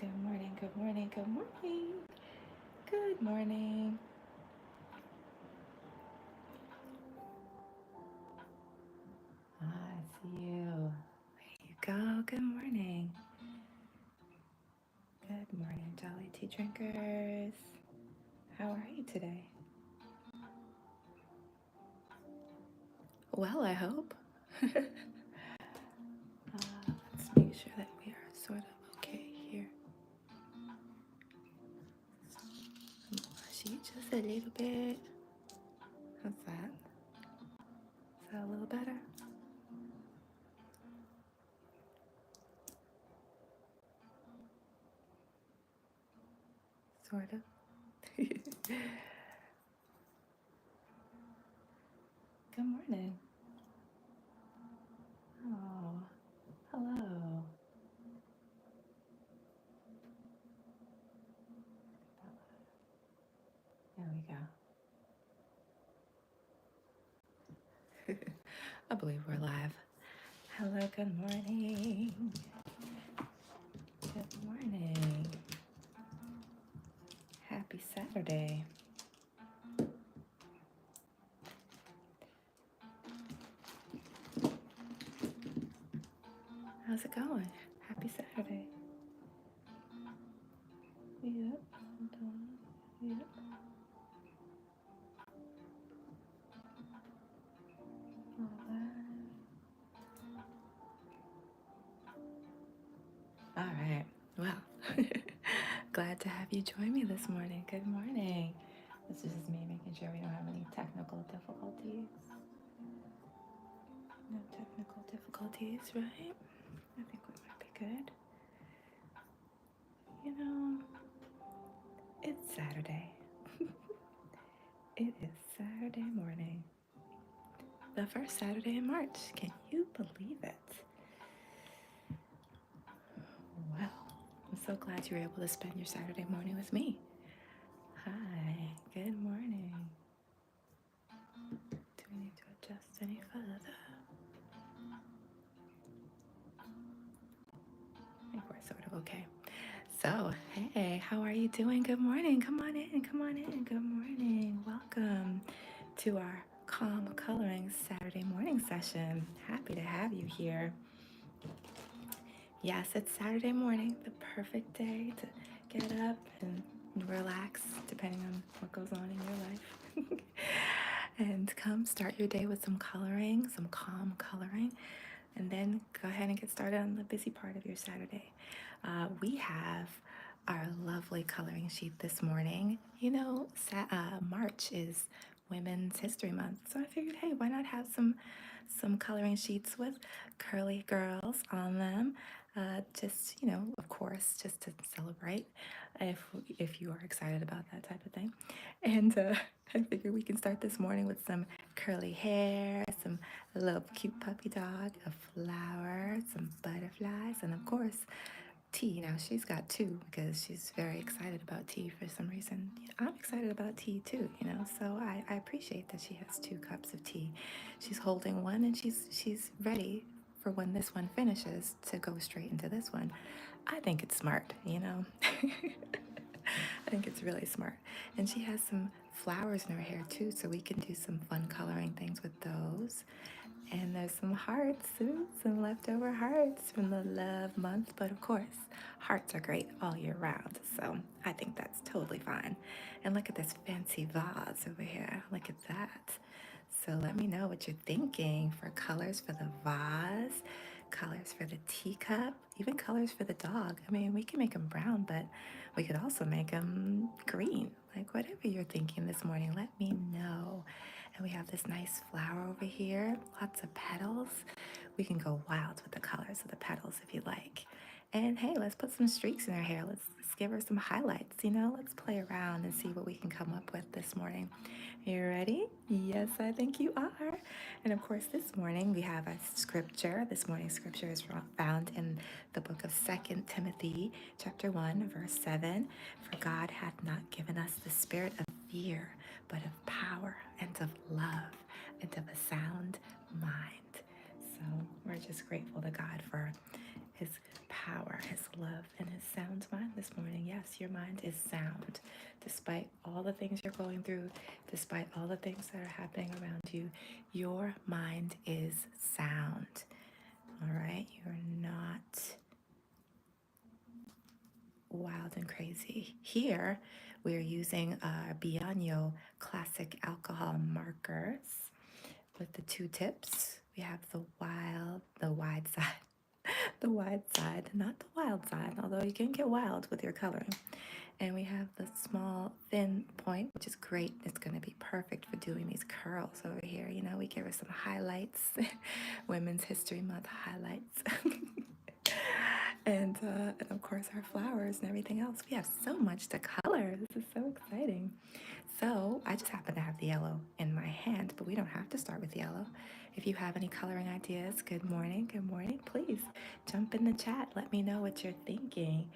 Good morning, good morning, good morning. Good morning. I see you. There you go. Good morning. Good morning, Jolly Tea Drinkers. How are you today? Well, I hope. Let's make sure that we are sort of okay here. She just a little bit. How's that? Is that a little better? Sort of. Good morning. Oh, hello. There we go. I believe we're live. Hello, good morning. Good morning. Happy Saturday. How's it going? Happy Saturday. Yep. Hold on. Yep. All right. Well, glad to have you join me this morning. Good morning. This is just me making sure we don't have any technical difficulties. No technical difficulties, right? I think we might be good. You know, it's Saturday. It is Saturday morning. The first Saturday in March. Can you believe it? Well, I'm so glad you were able to spend your Saturday morning with me. Hi, good morning. Do we need to adjust any further? I think we're sort of okay. So, hey, how are you doing? Good morning. Come on in, come on in. Good morning. Welcome to our Calm Coloring Saturday morning session. Happy to have you here. Yes, it's Saturday morning, the perfect day to get up and relax, depending on what goes on in your life. And come start your day with some coloring, some calm coloring, and then go ahead and get started on the busy part of your Saturday. We have our lovely coloring sheet this morning. You know, March is Women's History Month, so I figured, hey, why not have some coloring sheets with curly girls on them? Just of course, just to celebrate, if you are excited about that type of thing. And I figure we can start this morning with some curly hair, some a little cute puppy dog, a flower, some butterflies, and of course tea. Now she's got two because she's very excited about tea for some reason. I'm excited about tea too, so I appreciate that she has 2 cups of tea. She's holding one and she's ready for when this one finishes to go straight into this one. I think it's smart. I think it's really smart. And she has some flowers in her hair too, so we can do some fun coloring things with those. And there's some hearts, some leftover hearts from the love month. But of course, hearts are great all year round. So I think that's totally fine. And look at this fancy vase over here. Look at that. So let me know what you're thinking for colors for the vase, colors for the teacup, even colors for the dog. I mean, we can make them brown, but we could also make them green. Like whatever you're thinking this morning, let me know. And we have this nice flower over here, lots of petals. We can go wild with the colors of the petals if you like. And hey, let's put some streaks in her hair. Let's give her some highlights, Let's play around and see what we can come up with this morning. You ready? Yes, I think you are. And of course, this morning we have a scripture. This morning's scripture is found in the book of 2 Timothy, chapter 1, verse 7. For God hath not given us the spirit of fear, but of power and of love and of a sound mind. So we're just grateful to God for his power, his love, and his sound mind. this morning. Yes, your mind is sound. Despite all the things you're going through, despite all the things that are happening around you, your mind is sound. All right? You're not wild and crazy. Here, we're using our Bianyo classic alcohol markers with the 2 tips. We have the wide side, the wide side, not the wild side, although you can get wild with your coloring. And we have the small thin point, which is great. It's going to be perfect for doing these curls over here. You know, we give her some highlights, Women's History Month highlights. And of course our flowers and everything else. We have so much to color. This is so exciting. So I just happen to have the yellow in my hand, but we don't have to start with yellow. If you have any coloring ideas, good morning, please jump in the chat. Let me know what you're thinking.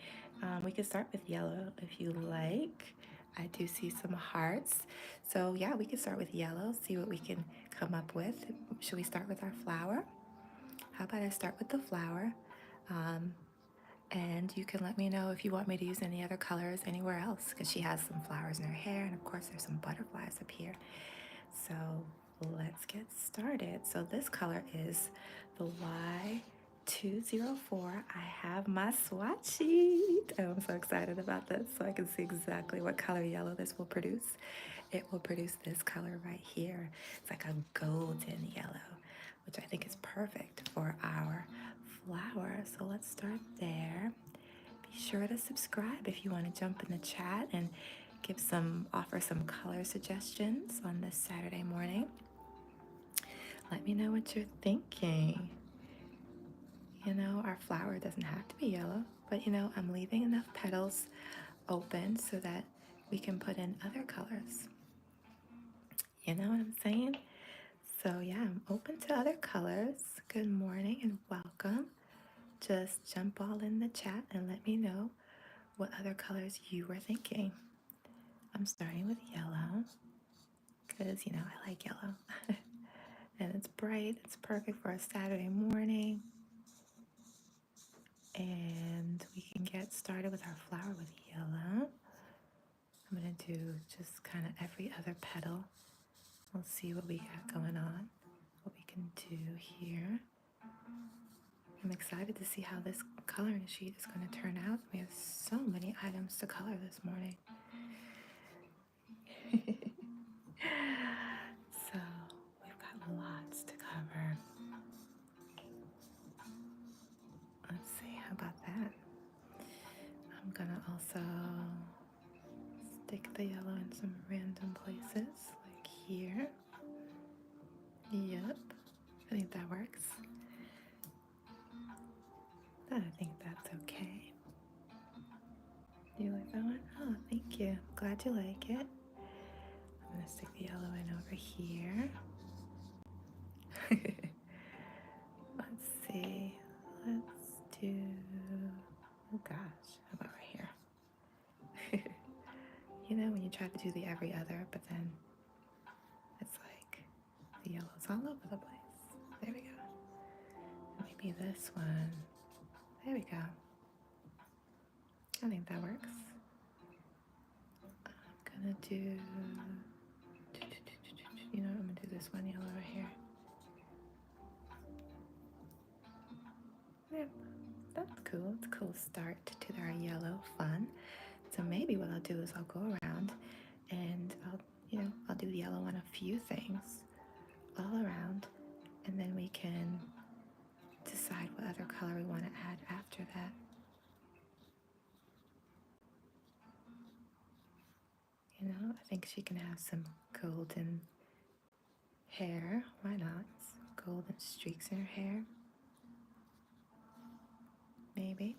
We can start with yellow if you like. I do see some hearts. So yeah, we can start with yellow, see what we can come up with. Should we start with our flower? How about I start with the flower? And you can let me know if you want me to use any other colors anywhere else, because she has some flowers in her hair, and of course there's some butterflies up here. So let's get started. So this color is the Y204. I have my swatch sheet. Oh, I'm so excited about this, so I can see exactly what color yellow this will produce. It will produce this color right here. It's like a golden yellow, which I think is perfect for our flower. So let's start there. Be sure to subscribe if you want to jump in the chat and offer some color suggestions on this Saturday morning. Let me know what you're thinking. You know, our flower doesn't have to be yellow, but you know, I'm leaving enough petals open so that we can put in other colors. You know what I'm saying? So yeah, I'm open to other colors. Good morning and welcome. Just jump all in the chat and let me know what other colors you were thinking. I'm starting with yellow because, you know, I like yellow. And it's bright. It's perfect for a Saturday morning. And we can get started with our flower with yellow. I'm going to do just kind of every other petal. We'll see what we got going on, what we can do here. I'm excited to see how this coloring sheet is going to turn out. We have so many items to color this morning. So we've got lots to cover. Let's see, how about that? I'm gonna also stick the yellow in some random places, like here. Yep, I think that works. I think that's okay. Do you like that one? Oh, thank you. Glad you like it. I'm gonna stick the yellow in over here. Let's see. Let's do, oh gosh, how about right here? You know, when you try to do the every other, but then it's like the yellow's all over the place. There we go. Maybe this one. There we go. I think that works. I'm gonna do, you know, I'm gonna do this one yellow right here. Yep, that's cool. It's a cool start to our yellow fun. So maybe what I'll do is I'll go around and I'll do yellow on a few things all around, and then we can decide what other color we want to add after that. You know, I think she can have some golden hair. Why not? Golden streaks in her hair. Maybe.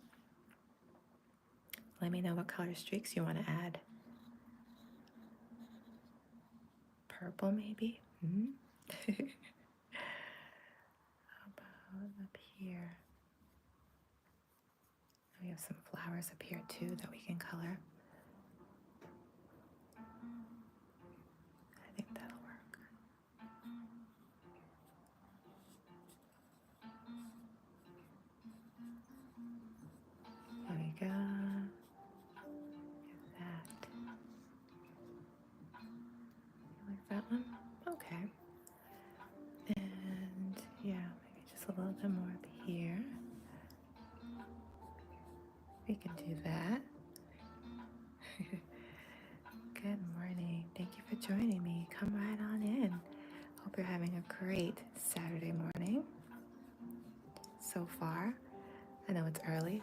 Let me know what color streaks you want to add. Purple, maybe? How about up here? We have some flowers up here too that we can color. I think that'll work. There we go. little more up here. We can do that. Good morning. Thank you for joining me. Come right on in. Hope you're having a great Saturday morning so far. I know it's early,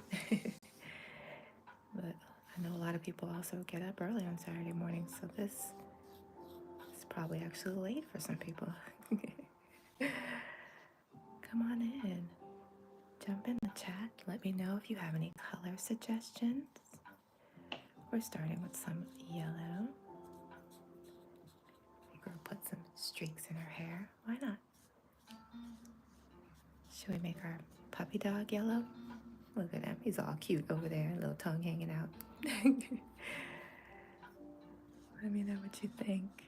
but I know a lot of people also get up early on Saturday mornings, so this is probably actually late for some people. Come on in. Jump in the chat. Let me know if you have any color suggestions. We're starting with some yellow. We're gonna put some streaks in her hair. Why not? Should we make our puppy dog yellow? Look at him. He's all cute over there, little tongue hanging out. Let me know what you think.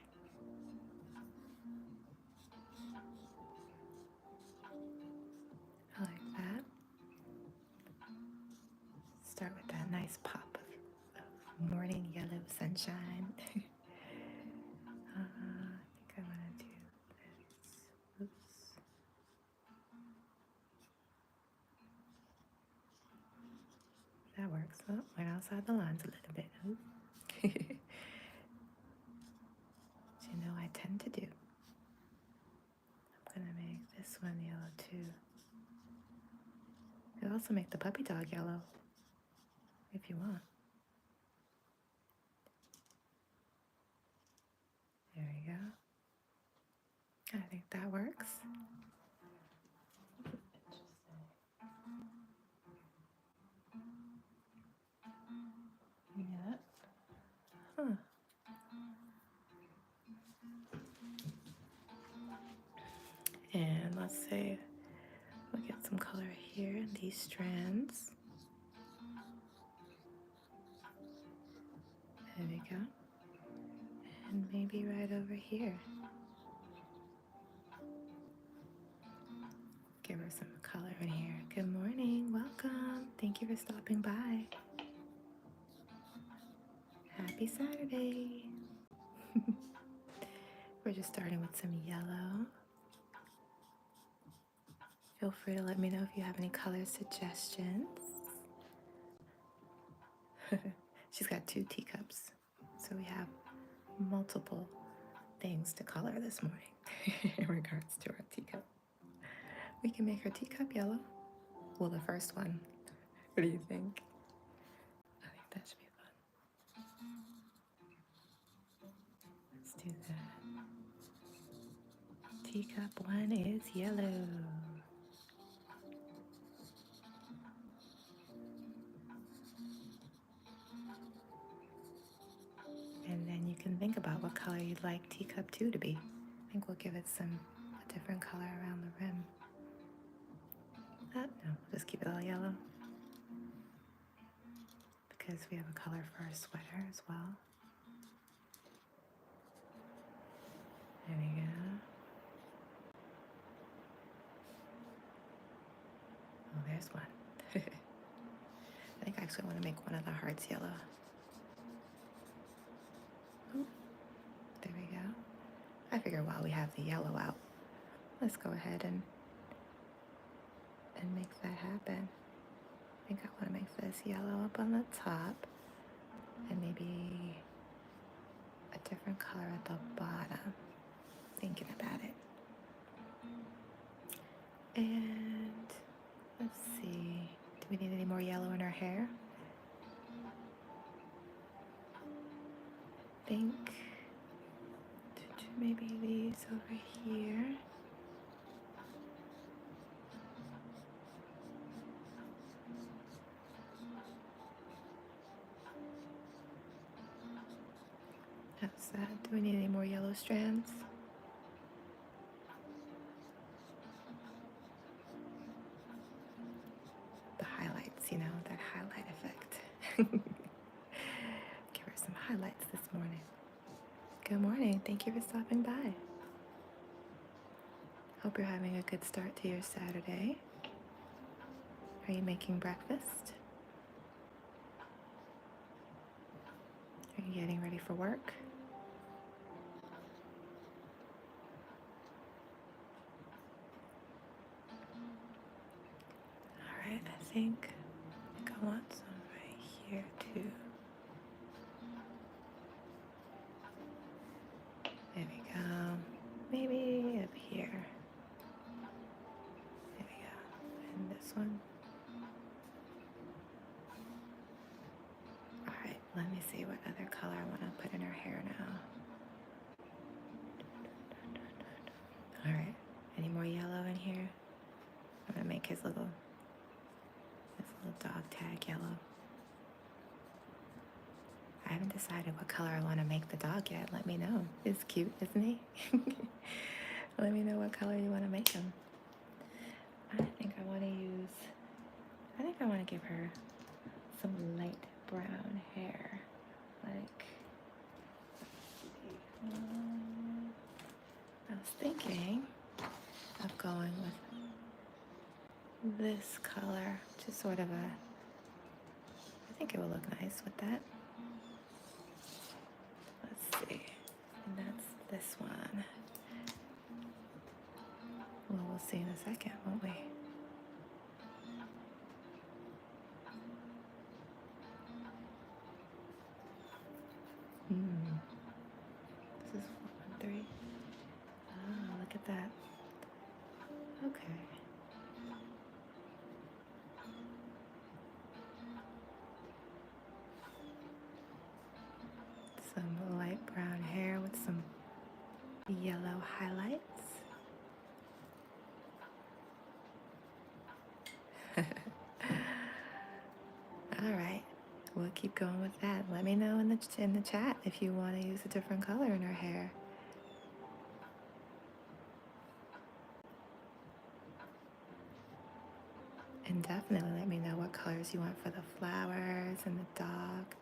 I like that. Start with that nice pop of morning yellow sunshine. I think I want to do this. Oops. That works. Oh, went outside the lines a little bit. Which you know I tend to do. I'm gonna make this one yellow too. You could also make the puppy dog yellow if you want. There we go. I think that works. Yeah. Huh. And let's say we'll get some color here in these strands. There we go. And maybe right over here. Give her some color in here. Good morning. Welcome. Thank you for stopping by. Happy Saturday. We're just starting with some yellow. Feel free to let me know if you have any color suggestions. She's got 2 teacups, so we have multiple things to color this morning in regards to our teacup. We can make her teacup yellow. Well, the first one. What do you think? I think that should be fun. Let's do that. Teacup 1 is yellow. And then you can think about what color you'd like teacup 2 to be. I think we'll give it a different color around the rim. No, we'll just keep it all yellow. Because we have a color for our sweater as well. There we go. Oh, there's one. I think I actually want to make one of the hearts yellow. Ooh, there we go. I figure while we have the yellow out, let's go ahead and make that happen. I think I want to make this yellow up on the top and maybe a different color at the bottom. Thinking about it. And let's see, do we need any more yellow in our hair? I think maybe these over here. How's that? Do we need any more yellow strands? The highlights, you know, that highlight effect. Give her some highlights this morning. Good morning. Thank you for stopping by. Hope you're having a good start to your Saturday. Are you making breakfast? Are you getting ready for work? think I want some right here too. There we go. Maybe up here. There we go. And this one. All right, let me see what other color I want to put in her hair now. All right, any more yellow in here? I'm gonna make his little dog tag yellow. I haven't decided what color I want to make the dog yet. Let me know. He's cute, isn't he? Let me know what color you want to make him. I think I want to give her some light brown hair. Like, I was thinking of going with this color, just sort of I think it will look nice with that. Let's see, and that's this one. Well, we'll see in a second, won't we? This is 413. Oh, look at that. Okay. Some light brown hair with some yellow highlights. All right, we'll keep going with that. Let me know in the chat if you want to use a different color in her hair. And definitely let me know what colors you want for the flowers and the dog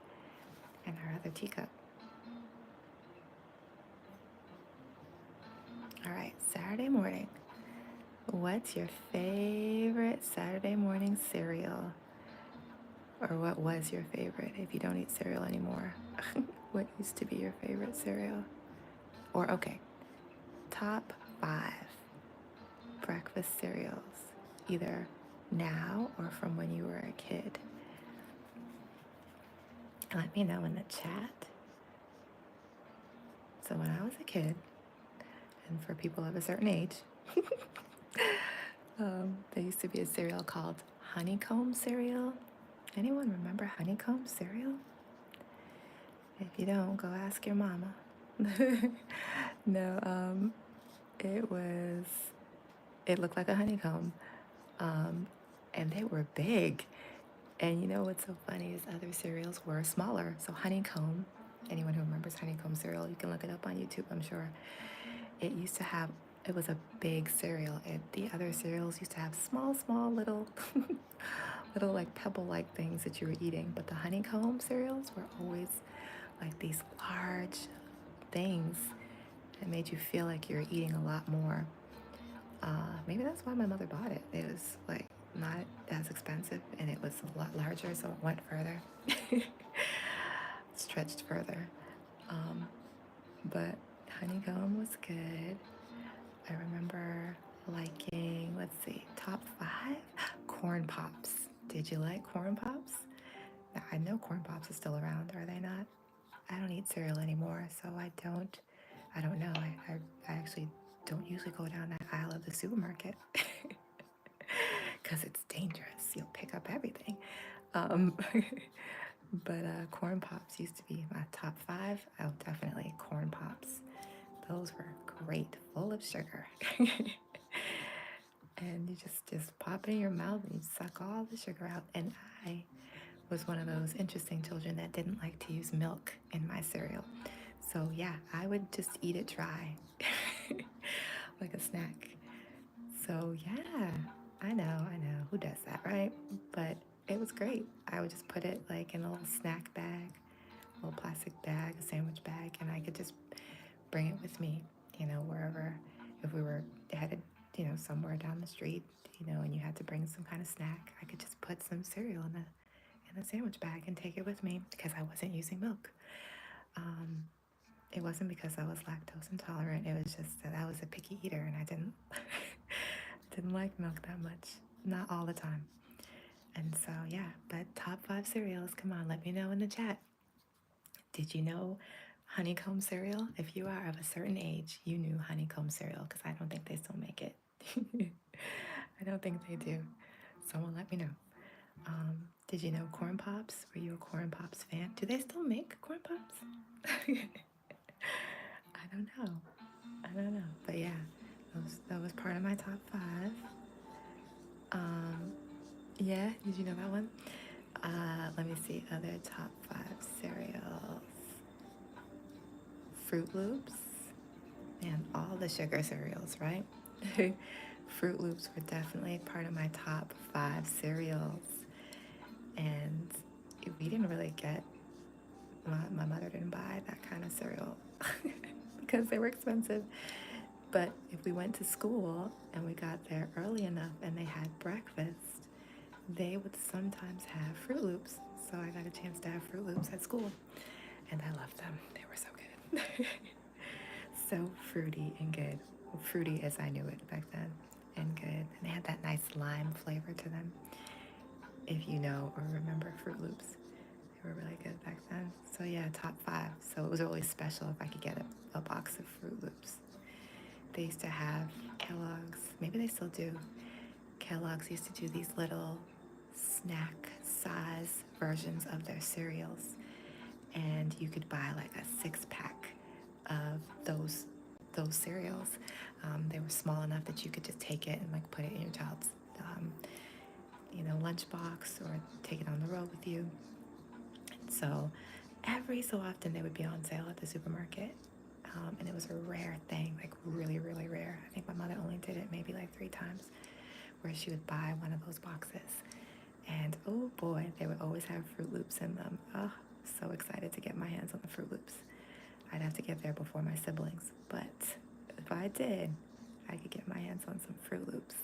and her other teacup. All right, Saturday morning. What's your favorite Saturday morning cereal? Or what was your favorite if you don't eat cereal anymore? What used to be your favorite cereal? Or, okay, top 5 breakfast cereals, either now or from when you were a kid. Let me know in the chat. So when I was a kid, and for people of a certain age, there used to be a cereal called honeycomb cereal. Anyone remember honeycomb cereal? If you don't, go ask your mama. No, it looked like a honeycomb, and they were big. And you know what's so funny is other cereals were smaller. So honeycomb, anyone who remembers honeycomb cereal, you can look it up on YouTube, I'm sure. It was a big cereal. The other cereals used to have small little, little like pebble-like things that you were eating. But the honeycomb cereals were always like these large things that made you feel like you were eating a lot more. Maybe that's why my mother bought it. It was like not as expensive and it was a lot larger, so it went further. Stretched further. But honeycomb was good. I remember liking, let's see, top 5 corn pops. Did you like corn pops? Now, I know corn pops are still around, are they not? I don't eat cereal anymore, so I don't know. I actually don't usually go down that aisle of the supermarket because it's dangerous. You'll pick up everything. But corn pops used to be my top 5. Oh, definitely corn pops. Those were great, full of sugar. And you just pop it in your mouth and you suck all the sugar out. And I was one of those interesting children that didn't like to use milk in my cereal. So yeah, I would just eat it dry, like a snack. So yeah, I know, who does that, right? But it was great. I would just put it like in a little snack bag, a little plastic bag, a sandwich bag, and I could just bring it with me, wherever. If we were headed, somewhere down the street, and you had to bring some kind of snack, I could just put some cereal in a sandwich bag and take it with me because I wasn't using milk. It wasn't because I was lactose intolerant. It was just that I was a picky eater and I didn't didn't like milk that much. Not all the time. And so, yeah, but top 5 cereals, come on, let me know in the chat. Did you know honeycomb cereal? If you are of a certain age, you knew honeycomb cereal because I don't think they still make it. I don't think they do. Someone let me know. Did you know corn pops? Were you a corn pops fan? Do they still make corn pops? I don't know. I don't know. But yeah, that was part of my top 5. Um, yeah, did you know that one? Let me see. Other top 5 cereals. Fruit Loops. And all the sugar cereals, right? Fruit Loops were definitely part of my top 5 cereals. And we didn't really get, my mother didn't buy that kind of cereal because they were expensive. But if we went to school and we got there early enough and they had breakfast, they would sometimes have Fruit Loops. So I got a chance to have Fruit Loops at school. And I loved them. They were so good. So fruity and good. Fruity as I knew it back then, and good. And they had that nice lime flavor to them. If you know or remember Fruit Loops, they were really good back then. So yeah, top 5. So it was always special if I could get a box of Fruit Loops. They used to have Kellogg's, maybe they still do. Kellogg's used to do these little snack size versions of their cereals, and you could buy like a 6-pack of those cereals. They were small enough that you could just take it and like put it in your child's lunchbox or take it on the road with you. So every so often they would be on sale at the supermarket. And it was a rare thing, like really, really rare. I think my mother only did it maybe like 3 times, where she would buy one of those boxes. And oh boy, they would always have Fruit Loops in them. Oh, so excited to get my hands on the Fruit Loops. I'd have to get there before my siblings, but if I did, I could get my hands on some Fruit Loops.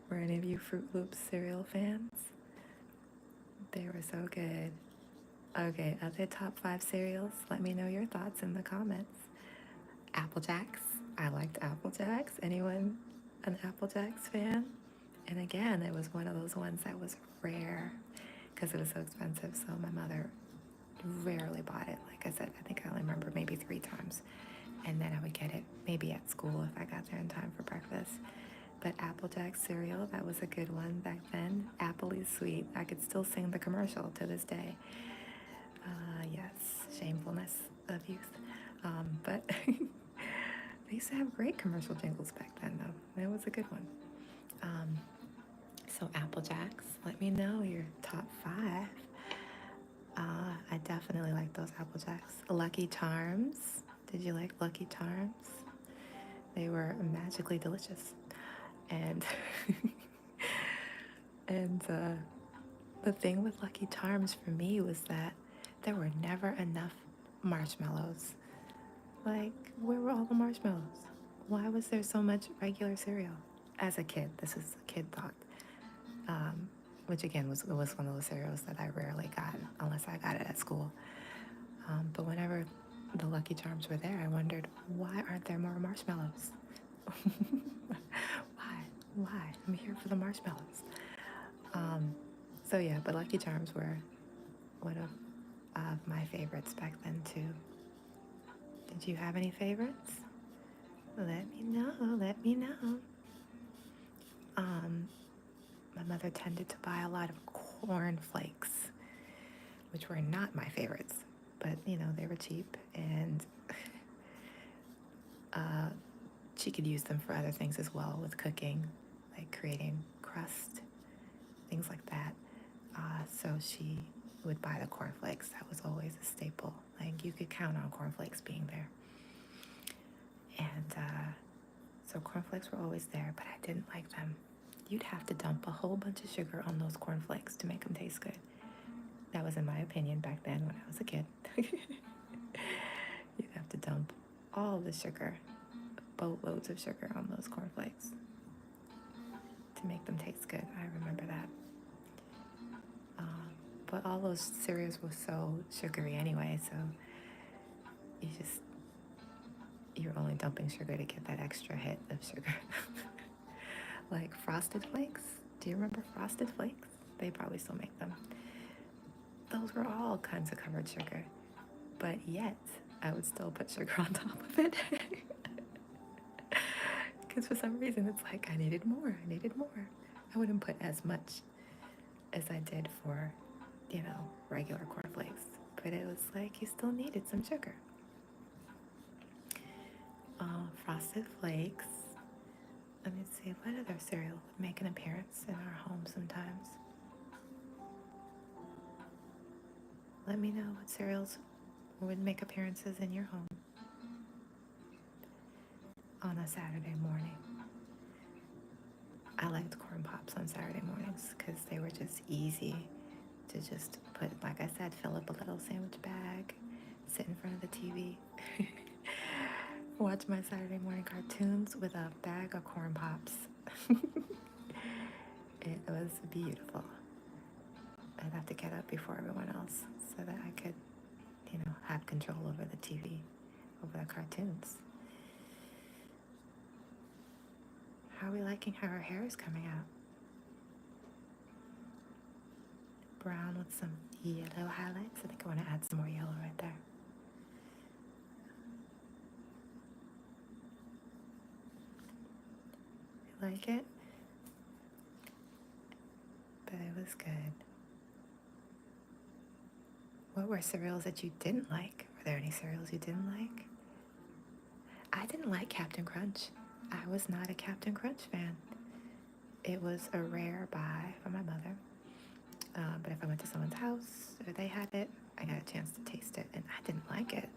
Were any of you Fruit Loops cereal fans? They were so good. Okay, other top 5 cereals, let me know your thoughts in the comments. Apple Jacks. I liked Apple Jacks. Anyone an Apple Jacks fan? And again, it was one of those ones that was rare because it was so expensive. So my mother rarely bought it. Like I said, I think I only remember maybe 3 times. And then I would get it maybe at school if I got there in time for breakfast. But Apple Jack cereal, that was a good one back then. Appley Sweet. I could still sing the commercial to this day. Yes, shamefulness of youth. But they used to have great commercial jingles back then, though. It was a good one. So Apple Jacks, let me know your top 5. I definitely like those Apple Jacks. Lucky Charms. Did you like Lucky Charms? They were magically delicious. And and the thing with Lucky Charms for me was that there were never enough marshmallows. Like, where were all the marshmallows? Why was there so much regular cereal? As a kid, this is a kid thought. Which again was one of those cereals that I rarely got unless I got it at school. But whenever the Lucky Charms were there, I wondered, why aren't there more marshmallows? Why? I'm here for the marshmallows. So yeah, but Lucky Charms were one of my favorites back then too. Did you have any favorites? Let me know. My mother tended to buy a lot of corn flakes, which were not my favorites, but they were cheap, and she could use them for other things as well, with cooking, like creating crust, things like that. So she would buy the cornflakes. That was always a staple. Like, you could count on cornflakes being there. And so cornflakes were always there, but I didn't like them. You'd have to dump a whole bunch of sugar on those cornflakes to make them taste good. That was in my opinion back then when I was a kid. You'd have to dump all the sugar, boatloads of sugar on those cornflakes to make them taste good. I remember that. But all those cereals were so sugary anyway, so you're only dumping sugar to get that extra hit of sugar. Like Frosted Flakes. Do you remember Frosted Flakes? They probably still make them. Those were all kinds of covered sugar, but yet I would still put sugar on top of it. Because for some reason it's like I needed more, I needed more. I wouldn't put as much as I did for, regular cornflakes, but it was like you still needed some sugar. Frosted Flakes. Let me see, what other cereal would make an appearance in our home sometimes? Let me know what cereals would make appearances in your home on a Saturday morning. I liked corn pops on Saturday mornings because they were just easy to just put, like I said, fill up a little sandwich bag, sit in front of the TV, watch my Saturday morning cartoons with a bag of corn pops. It was beautiful. I'd have to get up before everyone else so that I could, have control over the TV, over the cartoons. How are we liking how our hair is coming out? Brown with some yellow highlights. I think I want to add some more yellow right there. You like it? But it was good. What were cereals that you didn't like? Were there any cereals you didn't like? I didn't like Captain Crunch. I was not a Captain Crunch fan. It was a rare buy for my mother. But if I went to someone's house or they had it, I got a chance to taste it, and I didn't like it.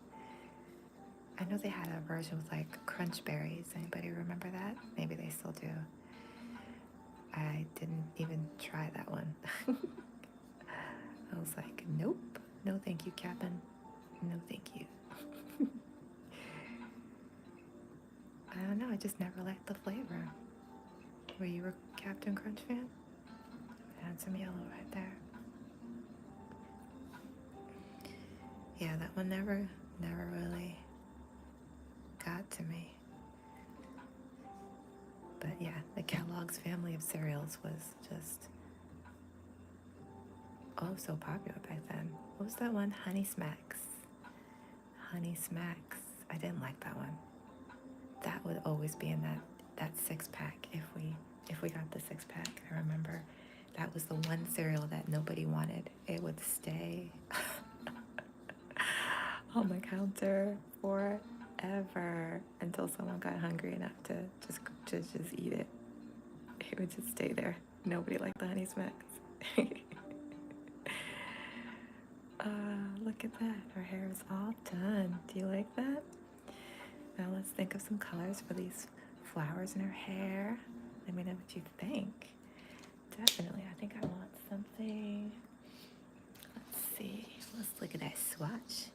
I know they had a version with like crunch berries. Anybody remember that? Maybe they still do. I didn't even try that one. I was like, nope. No thank you, Captain. No thank you. I don't know, I just never liked the flavor. Were you a Captain Crunch fan? Add some yellow right there. Yeah, that one never really got to me. But yeah, the Kellogg's family of cereals was just so popular back then. What was that one? Honey Smacks. Honey Smacks. I didn't like that one. That would always be in that 6-pack if we got the 6-pack. I remember that was the one cereal that nobody wanted. It would stay on the counter forever until someone got hungry enough to just eat it. It would just stay there. Nobody liked the Honey Smacks. Look at that. Our hair is all done. Do you like that? Now let's think of some colors for these flowers in our hair. Let me know what you think. Definitely, I think I want something. Let's see. Let's look at that swatch.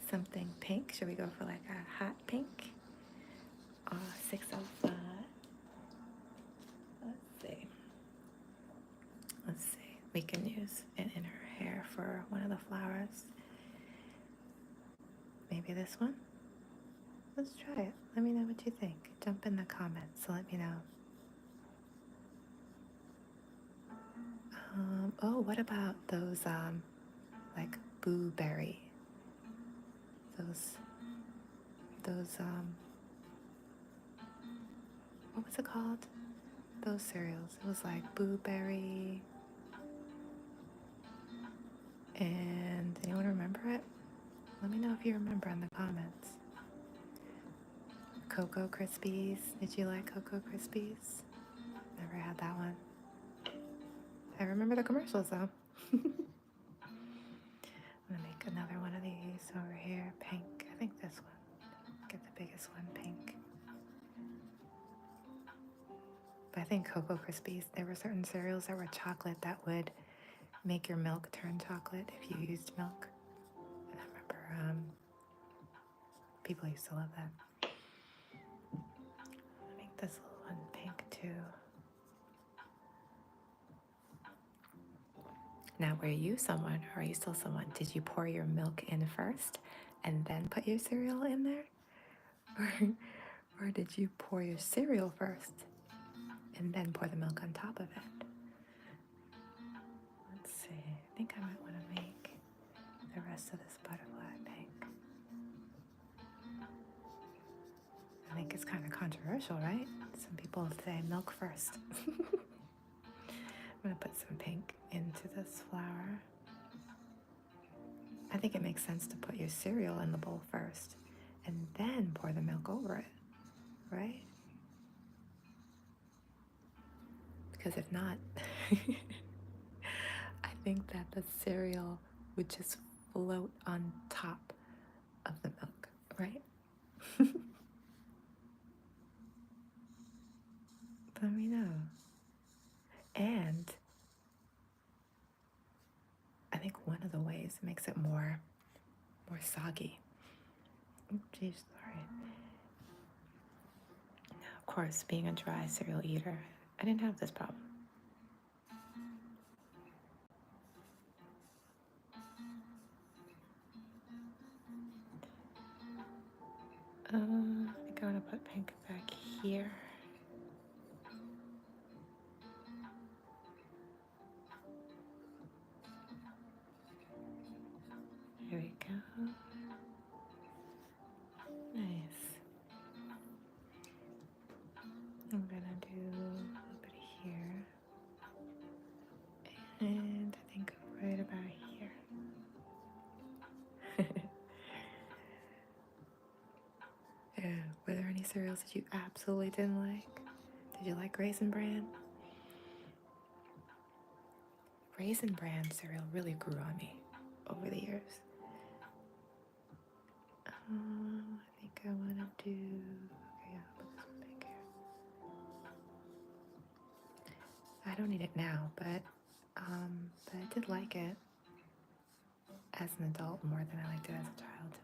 Something pink. Should we go for like a hot pink? 605. Let's see. We can use it in her hair for one of the flowers. Maybe this one? Let's try it. Let me know what you think. Jump in the comments, so let me know. What about those, like blueberry? Those, what was it called? Those cereals. It was like blueberry. And anyone remember it? Let me know if you remember in the comments. Cocoa Krispies. Did you like Cocoa Krispies? Never had that one. I remember the commercials though. I'm gonna make another one of these over here. Pink. I think this one. Get the biggest one, pink. But I think Cocoa Krispies, there were certain cereals that were chocolate that would make your milk turn chocolate if you used milk. And I remember people used to love that. I'll make this little one pink too. Now, were you someone, or are you still someone? Did you pour your milk in first and then put your cereal in there? Or did you pour your cereal first and then pour the milk on top of it? think I might want to make the rest of this butterfly pink. I think it's kind of controversial, right? Some people say milk first. I'm gonna put some pink into this flower. I think it makes sense to put your cereal in the bowl first and then pour the milk over it, right? Because if not, I think that the cereal would just float on top of the milk, right? Let me know. And I think one of the ways makes it more soggy. Oh, geez, sorry. Now, of course, being a dry cereal eater, I didn't have this problem. I think I want to put pink back here. There we go. Nice. I'm gonna do a little bit here. And I think right about here. Yeah. Were there any cereals that you absolutely didn't like? Did you like Raisin Bran? Raisin Bran cereal really grew on me over the years. I think I want to do. Okay, I'll put this one back here. I don't need it now, but I did like it as an adult more than I liked it as a child.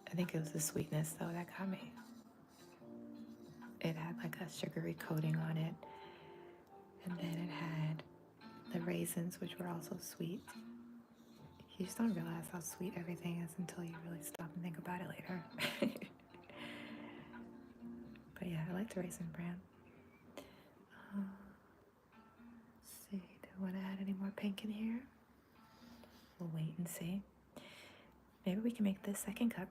I think it was the sweetness though that got me. It had like a sugary coating on it, and then it had the raisins, which were also sweet. You just don't realize how sweet everything is until you really stop and think about it later. But yeah, I like the Raisin Bran. Let's see, do I want to add any more pink in here? We'll wait and see. Maybe we can make this second cup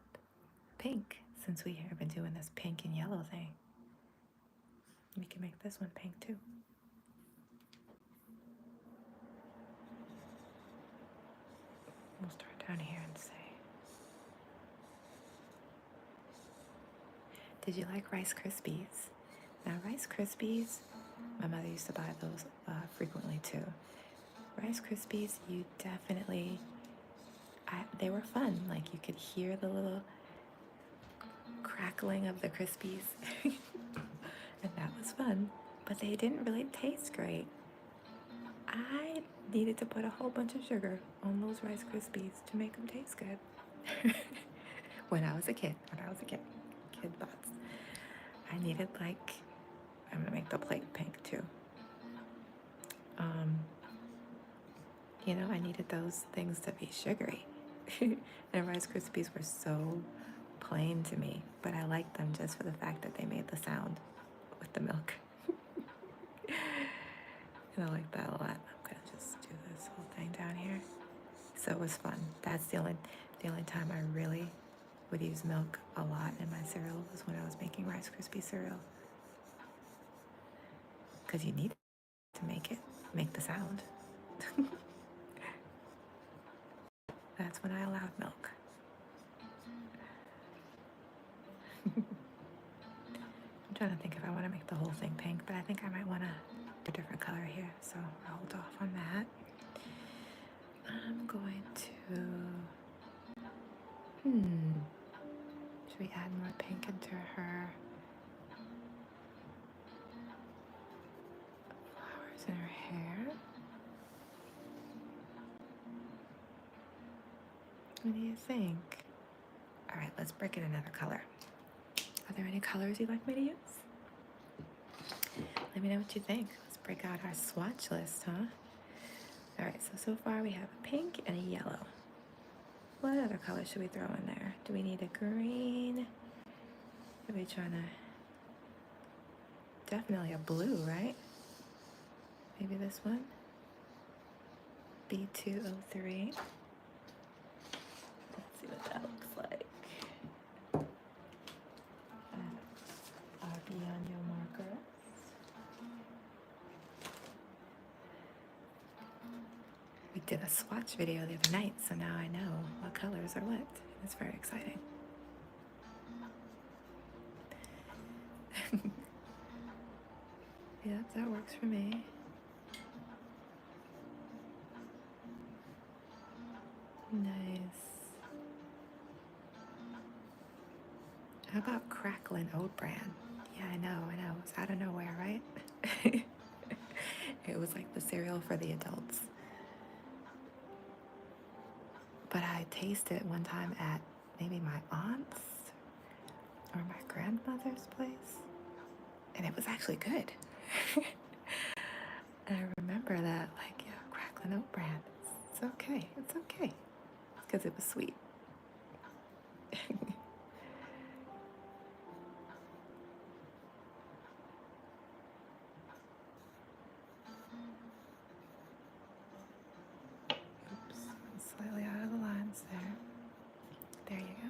pink, since we have been doing this pink and yellow thing. We can make this one pink too. We'll start down here and say, did you like Rice Krispies? Now Rice Krispies, my mother used to buy those frequently too. Rice Krispies, you definitely, they were fun. Like you could hear the little crackling of the Krispies. And that was fun, but they didn't really taste great. I needed to put a whole bunch of sugar on those Rice Krispies to make them taste good. When I was a kid, kid thoughts. I needed like, I'm gonna make the plate pink too. You know, I needed those things to be sugary. And Rice Krispies were so plain to me, but I liked them just for the fact that they made the sound with the milk. And I like that a lot. I'm gonna just do this whole thing down here. So it was fun. That's the only time I really would use milk a lot in my cereal was when I was making Rice Krispie cereal. Because you need to make the sound. That's when I allowed milk. I'm trying to think if I want to make the whole thing pink, but I think I might want to do a different color here, so I'll hold off on that. I'm going to, should we add more pink into her flowers in her hair? What do you think? All right, let's break in another color. Are there any colors you'd like me to use? Let me know what you think. Let's break out our swatch list, huh? All right, so far we have a pink and a yellow. What other color should we throw in there? Do we need a green? Are we trying to, definitely a blue, right? Maybe this one. B203. Let's see what that looks like. RB on your marker. We did a swatch video the other night, so now I know what colors are what. It's very exciting. Yep, that works for me. Nice. How about crackling oat bran? Yeah, I know. It's out of nowhere, right? It was like the cereal for the adults. But I tasted it one time at maybe my aunt's or my grandmother's place, and it was actually good. And I remember that, like, yeah, crackling oat bran. It's okay. It's okay. Because it was sweet. Oops, slightly out of the lines there. There you go.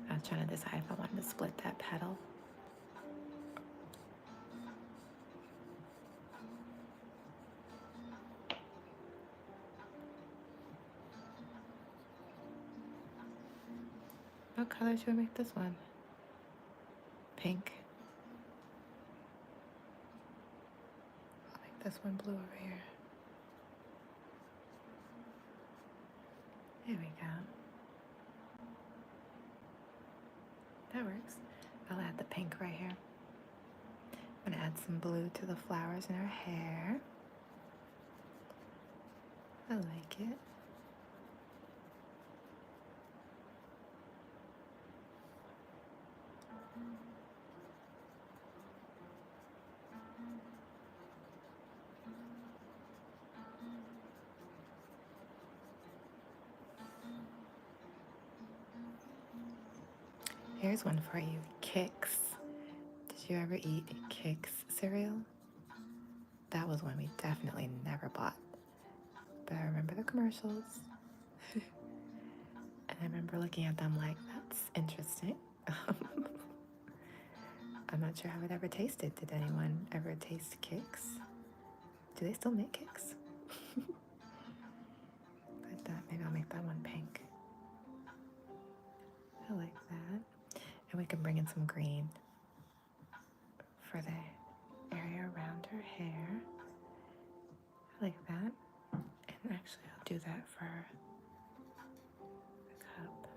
I was trying to decide if I wanted to split that petal. What color should we make this one? Pink. I'll make this one blue over here. There we go. That works. I'll add the pink right here. I'm gonna add some blue to the flowers in her hair. I like it. Here's one for you, Kix. Did you ever eat Kix cereal? That was one we definitely never bought. But I remember the commercials. And I remember looking at them like, that's interesting. I'm not sure how it ever tasted. Did anyone ever taste Kix? Do they still make Kix? But maybe I'll make that one pink. I like that. And we can bring in some green for the area around her hair. I like that. And actually, I'll do that for the cup.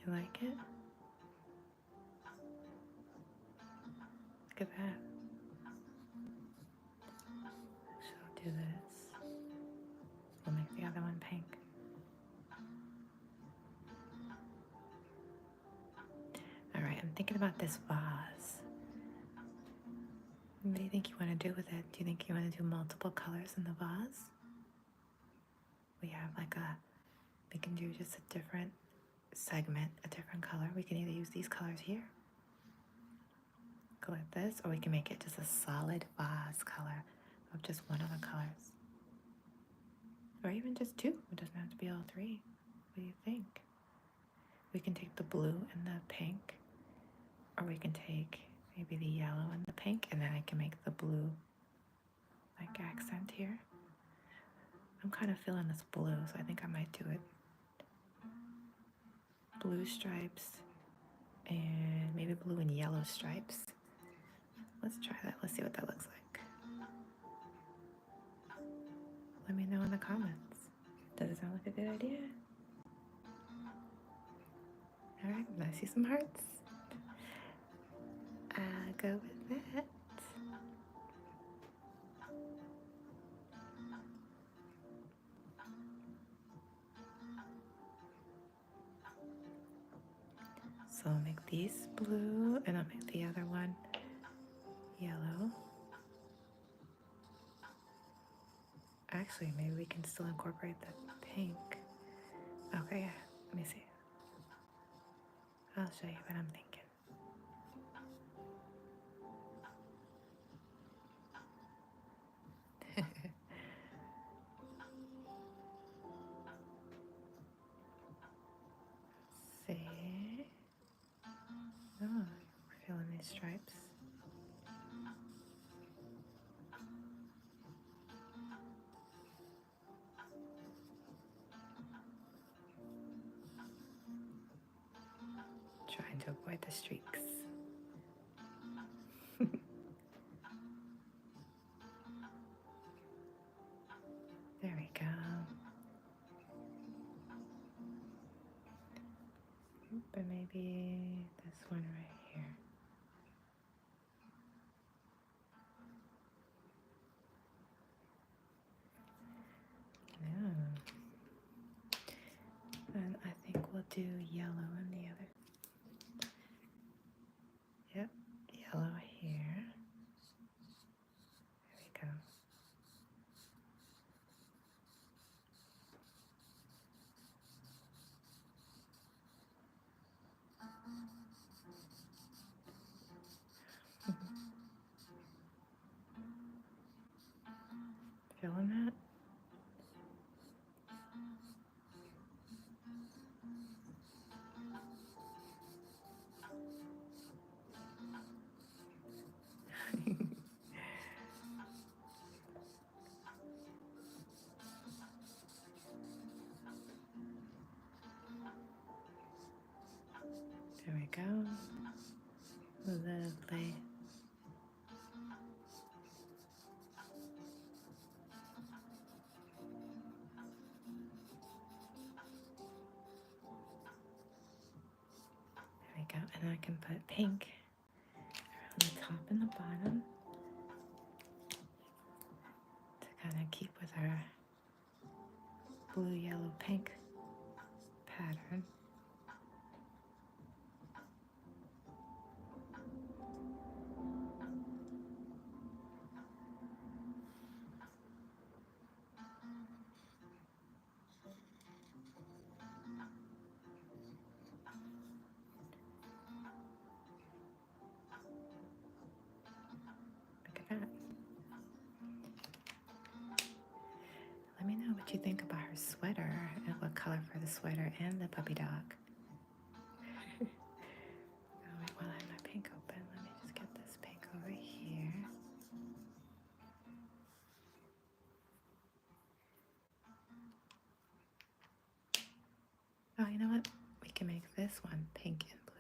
You like it? Look at that. Actually, I'll do this. We'll make the other one pink. All right, I'm thinking about this vase. What do you think you want to do with it? Do you think you want to do multiple colors in the vase? We have we can do just a different segment, a different color. We can either use these colors here, go like this, or we can make it just a solid vase color of just one of the colors. Or even just two. It doesn't have to be all three. What do you think? We can take the blue and the pink, or we can take maybe the yellow and the pink, and then I can make the blue like accent here. I'm kind of feeling this blue, so I think I might do it. Blue stripes and maybe blue and yellow stripes. Let's try that. Let's see what that looks like. Let me know in the comments. Does it sound like a good idea? All right, I see some hearts. I'll go with that. So I'll make these blue and I'll make the other one yellow. Actually, maybe we can still incorporate the pink. Okay, yeah, let me see. I'll show you what I'm thinking. See? Oh, feeling these stripes. Trying to avoid the streaks. There we go. But maybe this one right here. Yeah. And I think we'll do yellow in the other. Yep, yellow here. There we go. Feeling that? There we go. Lovely. There we go. And I can put pink around the top and the bottom to kind of keep with our blue, yellow, pink pattern. Look at that. Let me know what you think about her sweater and what color for the sweater and the puppy dog. Oh, wait, while I have my pink open, let me just get this pink over here. Oh, you know what? We can make this one pink and blue.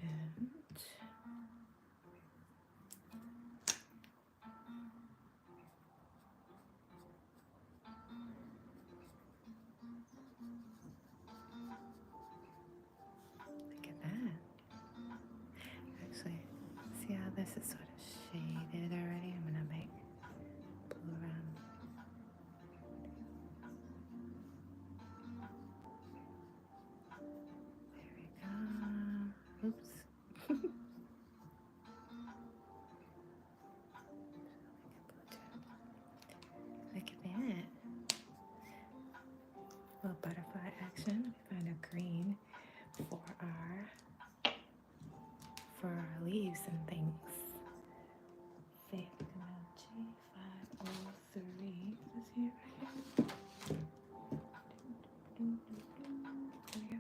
And look at that. Actually, see how this is sort of shaded already? I'm gonna make blue around. There we go. Oops. Look at that. Little butterfly action. We find a green for our leaves and things. Faith G503 is here. There we go.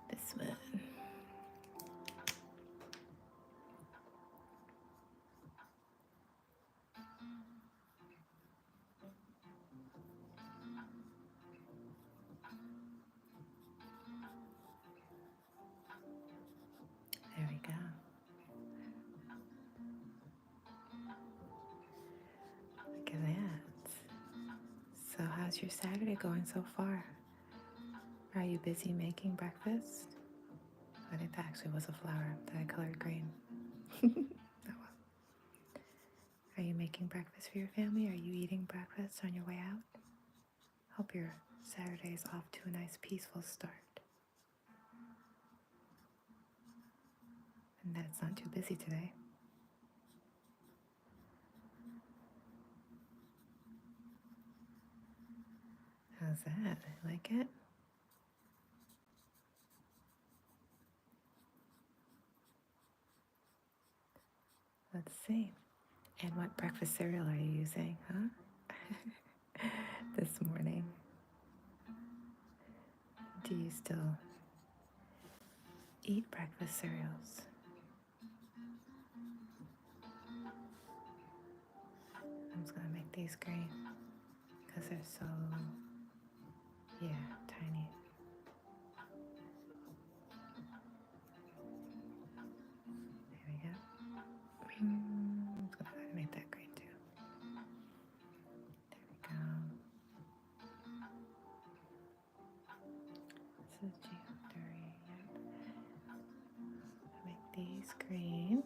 This one. There we go. How's your Saturday going so far? Are you busy making breakfast? I think that actually was a flower that I colored green. Oh well. Are you making breakfast for your family? Are you eating breakfast on your way out? Hope your Saturday's off to a nice peaceful start. And that it's not too busy today. How's that? Like it? Let's see. And what breakfast cereal are you using, huh? This morning. Do you still eat breakfast cereals? I'm just gonna make these green because they're so, tiny. There we go. I'm just gonna make that green too. There we go. This is geometry. Make these green.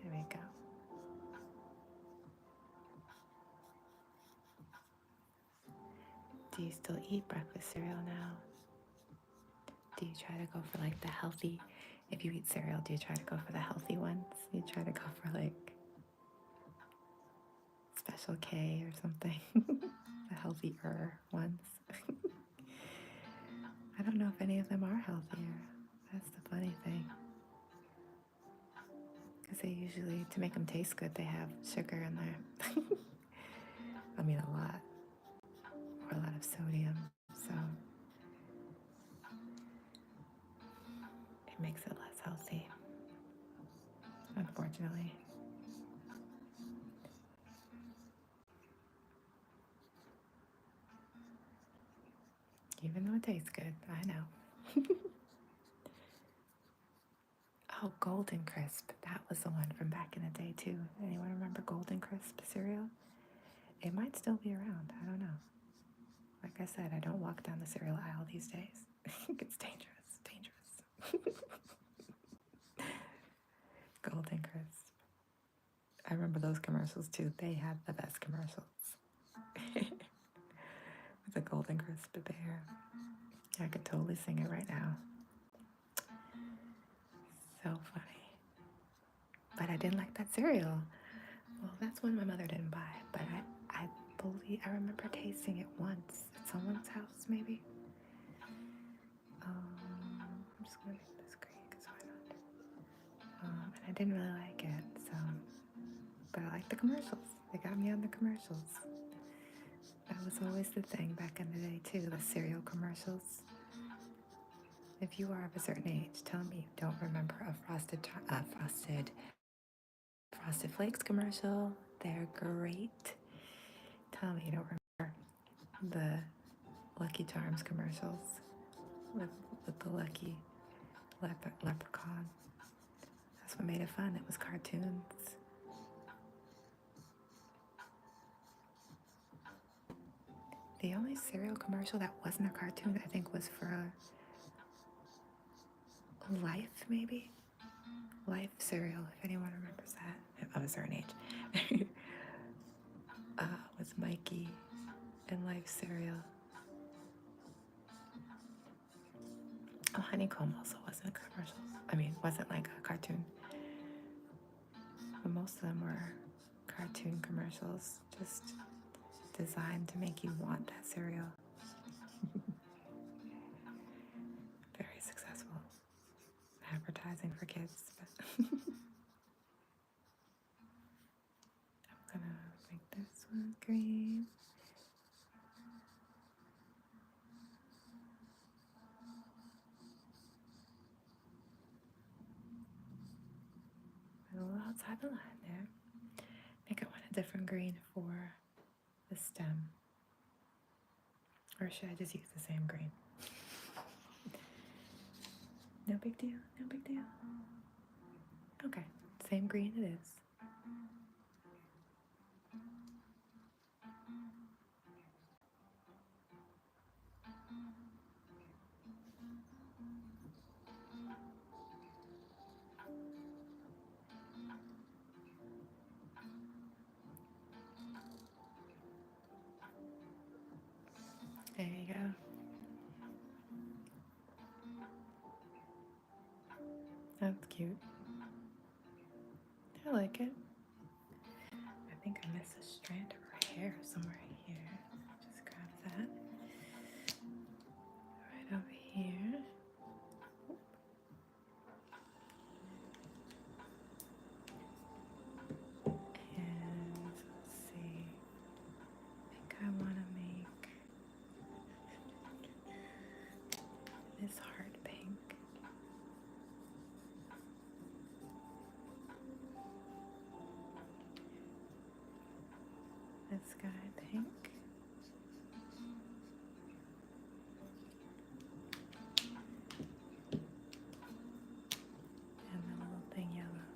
There we go. Do you still eat breakfast cereal now? Do you try to go for like the healthy? If you eat cereal, do you try to go for the healthy ones? You try to go for like Special K or something, the healthier ones. I don't know if any of them are healthier. That's the funny thing. Because they usually, to make them taste good, they have sugar in there. I mean, a lot. Or a lot of sodium. So it makes it less healthy, unfortunately. Even though it tastes good, I know. Oh, Golden Crisp. That was the one from back in the day, too. Anyone remember Golden Crisp cereal? It might still be around. I don't know. Like I said, I don't walk down the cereal aisle these days. It's dangerous. Dangerous. Golden Crisp. I remember those commercials, too. They had the best commercials. With the Golden Crisp bear. I could totally sing it right now. So funny. But I didn't like that cereal. Well, that's one my mother didn't buy, but I believe I remember tasting it once at someone's house, maybe. I'm just gonna make this green because why not? And I didn't really like it, so. But I like the commercials. They got me on the commercials. That was always the thing back in the day too. The cereal commercials. If you are of a certain age, tell me you don't remember a Frosted Flakes commercial. They're great. Tell me you don't remember the Lucky Charms commercials with the lucky leprechaun. That's what made it fun. It was cartoons. The only cereal commercial that wasn't a cartoon, I think, was for Life, maybe? Life cereal, if anyone remembers that, of a certain age. Was Mikey and Life cereal. Oh, Honeycomb also wasn't a commercial. I mean, wasn't like a cartoon. But most of them were cartoon commercials, just designed to make you want that cereal. Very successful advertising for kids. But I'm gonna make this one green. A little outside the line there. I think I want a different green for the stem. Or should I just use the same green? No big deal, no big deal. Okay, same green it is. There you go. That's cute. I like it. I think I missed a strand of her hair somewhere here. Just grab that. Right over here. And let's see. I think I want to make this heart pink. This sky pink. And the little thing yellow.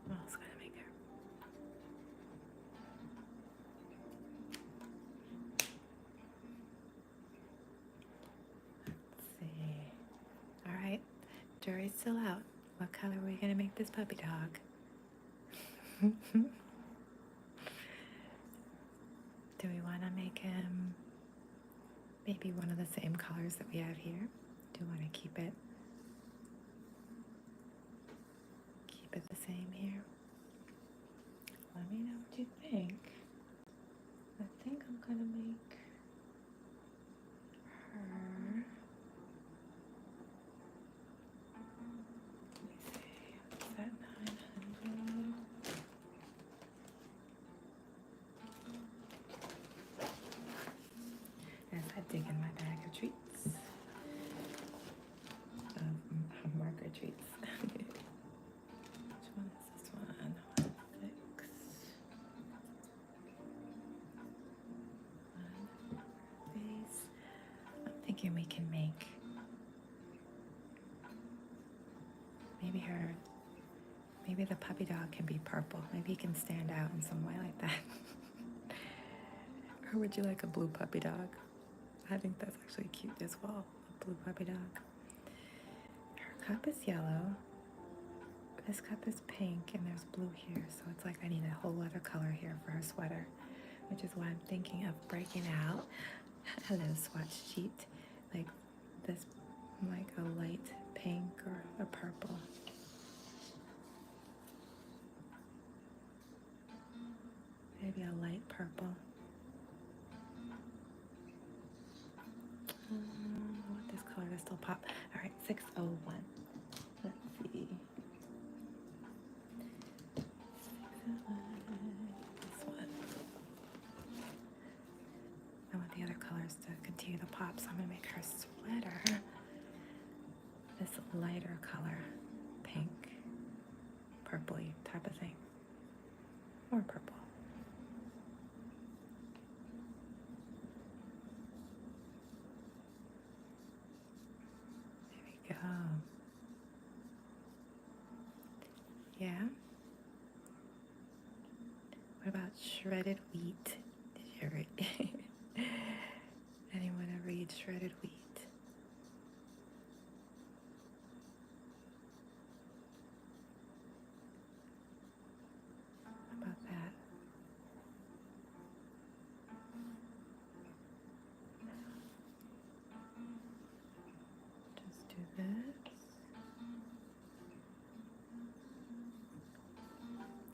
What else can I make here? Let's see. All right, jury's still out. What color are we gonna make this puppy dog? Do we want to make him maybe one of the same colors that we have here? Do we want to keep it the same here? Let me know what you think. I think I'm gonna make her. Let me see. What's that? 900. As I dig in my bag of treats, marker treats. Which one is this one? 6. One face. I'm thinking we can make maybe the puppy dog can be purple. Maybe he can stand out in some way like that. Or would you like a blue puppy dog? I think that's actually cute as well, a blue puppy dog. Her cup is yellow. This cup is pink and there's blue here, so it's like I need a whole other color here for her sweater, which is why I'm thinking of breaking out. Hello, swatch cheat. Like this, like a light pink or a purple. Maybe a light purple. I want this color to still pop. All right, 601. Let's see. 601. This one. I want the other colors to continue to pop, so I'm gonna make her sweater this lighter color, pink, purpley type of thing, or purple. Go. Yeah. What about shredded wheat? Did you ever anyone ever eat shredded wheat? How about that? Just do this.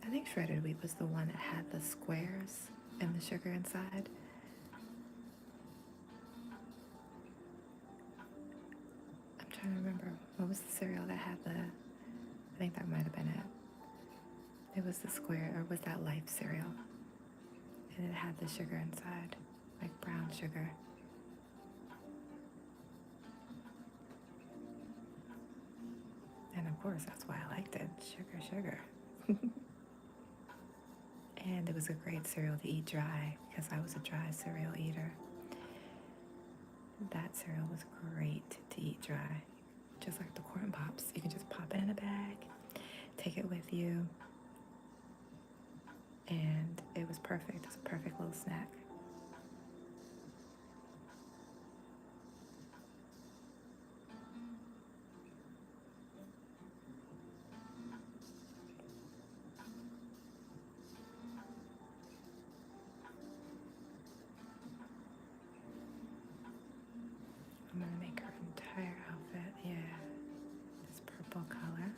I think shredded wheat was the one that had the squares and the sugar inside. I'm trying to remember, what was the cereal that had the, I think that might have been it. It was the square, or was that Life cereal? And it had the sugar inside, like brown sugar. And of course, that's why I liked it. Sugar, sugar. And it was a great cereal to eat dry because I was a dry cereal eater. That cereal was great to eat dry, just like the corn pops. You can just pop it in a bag, take it with you, and it was perfect. It's a perfect little snack. I'm gonna make her entire outfit, yeah, this purple color.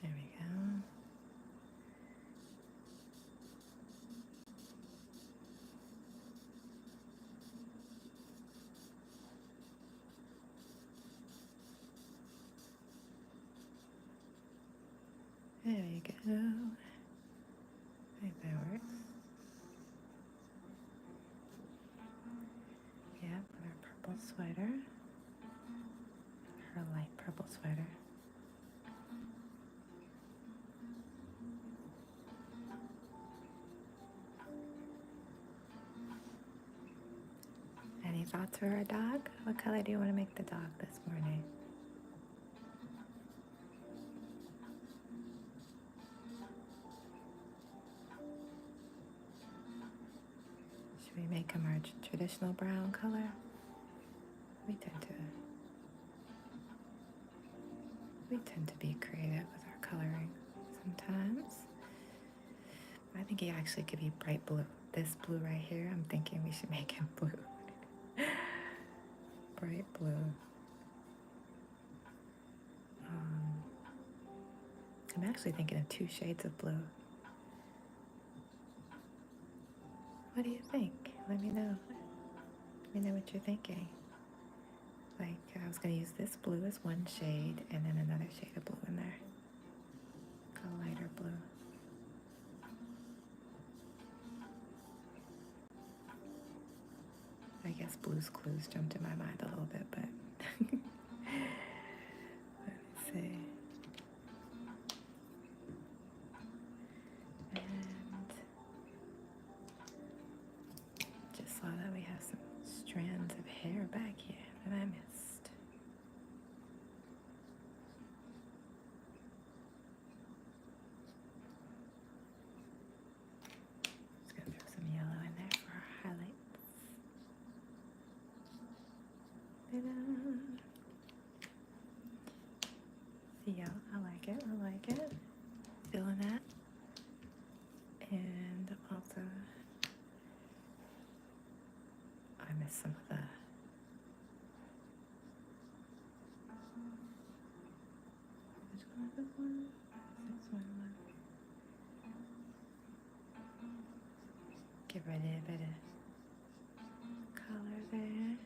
There we go. There you go. I think that works. Yeah, with her purple sweater. Her light purple sweater. Any thoughts for our dog? What color do you want to make the dog this morning? Should we make him our traditional brown color? We tend to be creative with our coloring sometimes. I think he actually could be bright blue. This blue right here, I'm thinking we should make him blue. Bright blue. I'm actually thinking of 2 shades of blue. What do you think? Let me know. Let me know what you're thinking. Like, I was going to use this blue as 1 shade and then another shade of blue in there. A lighter blue. I guess Blue's Clues jumped in my mind a little bit, but let's see. And just saw that we have some strands of hair back here that I missed. Just gonna throw some yellow in there for our highlights. Ta-da! See y'all, I like it, I like it. Feeling that. And also, I missed some of the which one is this one? 611. Get ready a bit of color there.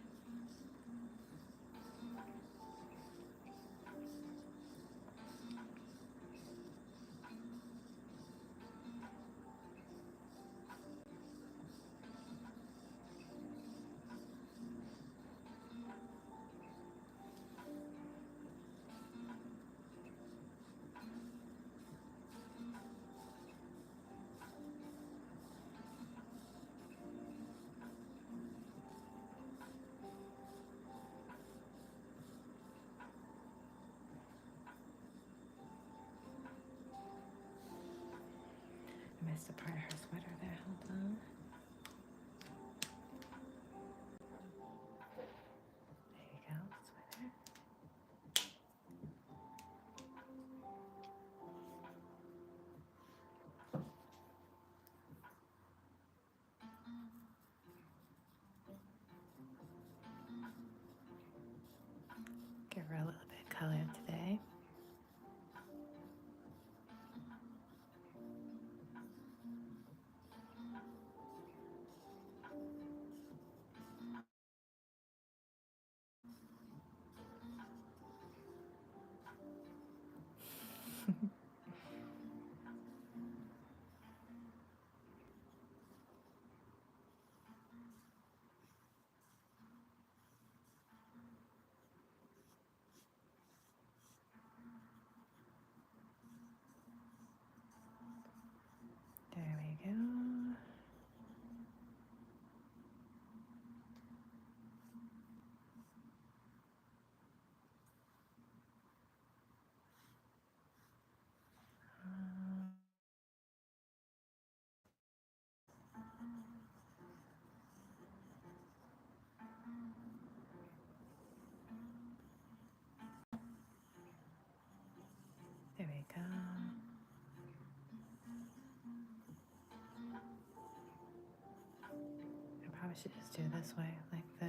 I missed a part of her sweater there. Hold on. There you go, sweater. Give her a little bit of color today. should just do this way, like this.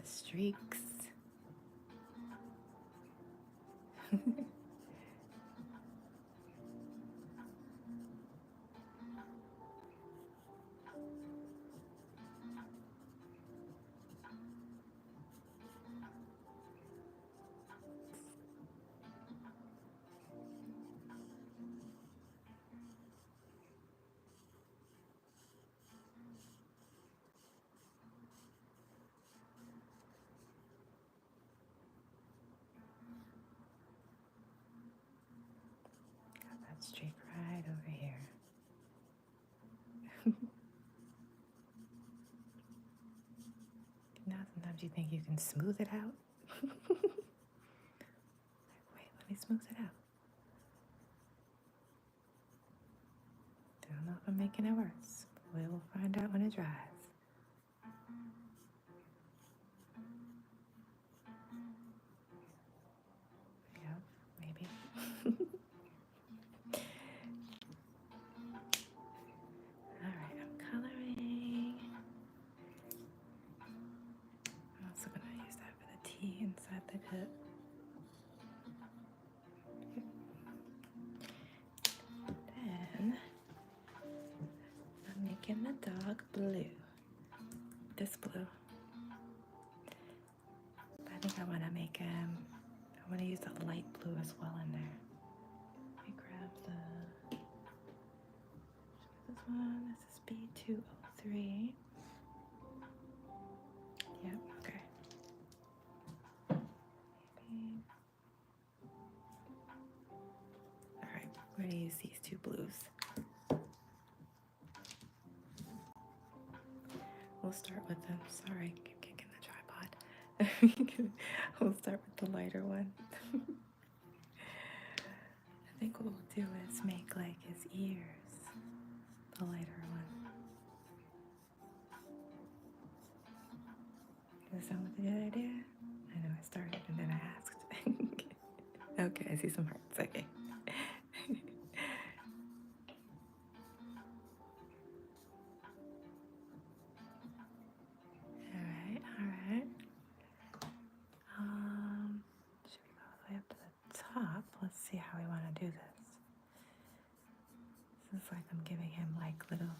The streaks. Got that streak right over here. Now sometimes you think you can smooth it out. Wait, let me smooth it out. Don't know if I'm making it worse. But we will find out when it dries. Yeah, maybe. Alright, I'm coloring. I'm also going to use that for the tea inside the cup. Then I'm making the dog blue. This blue. But I think I want to make I want to use the light blue as well in there. Let me grab this one. This is B203. Yep, okay. Maybe. Alright, we're going to use these two blues. We'll start with them. Sorry, keep kicking the tripod. We'll start with the lighter one. I think what we'll do is make like his ears, the lighter one. Does that sound like a good idea? I know I started and then I asked. Okay, I see some hearts. Okay. Alright. Should we go all the way up to the top? Let's see how we want to do this. This is like I'm giving him like little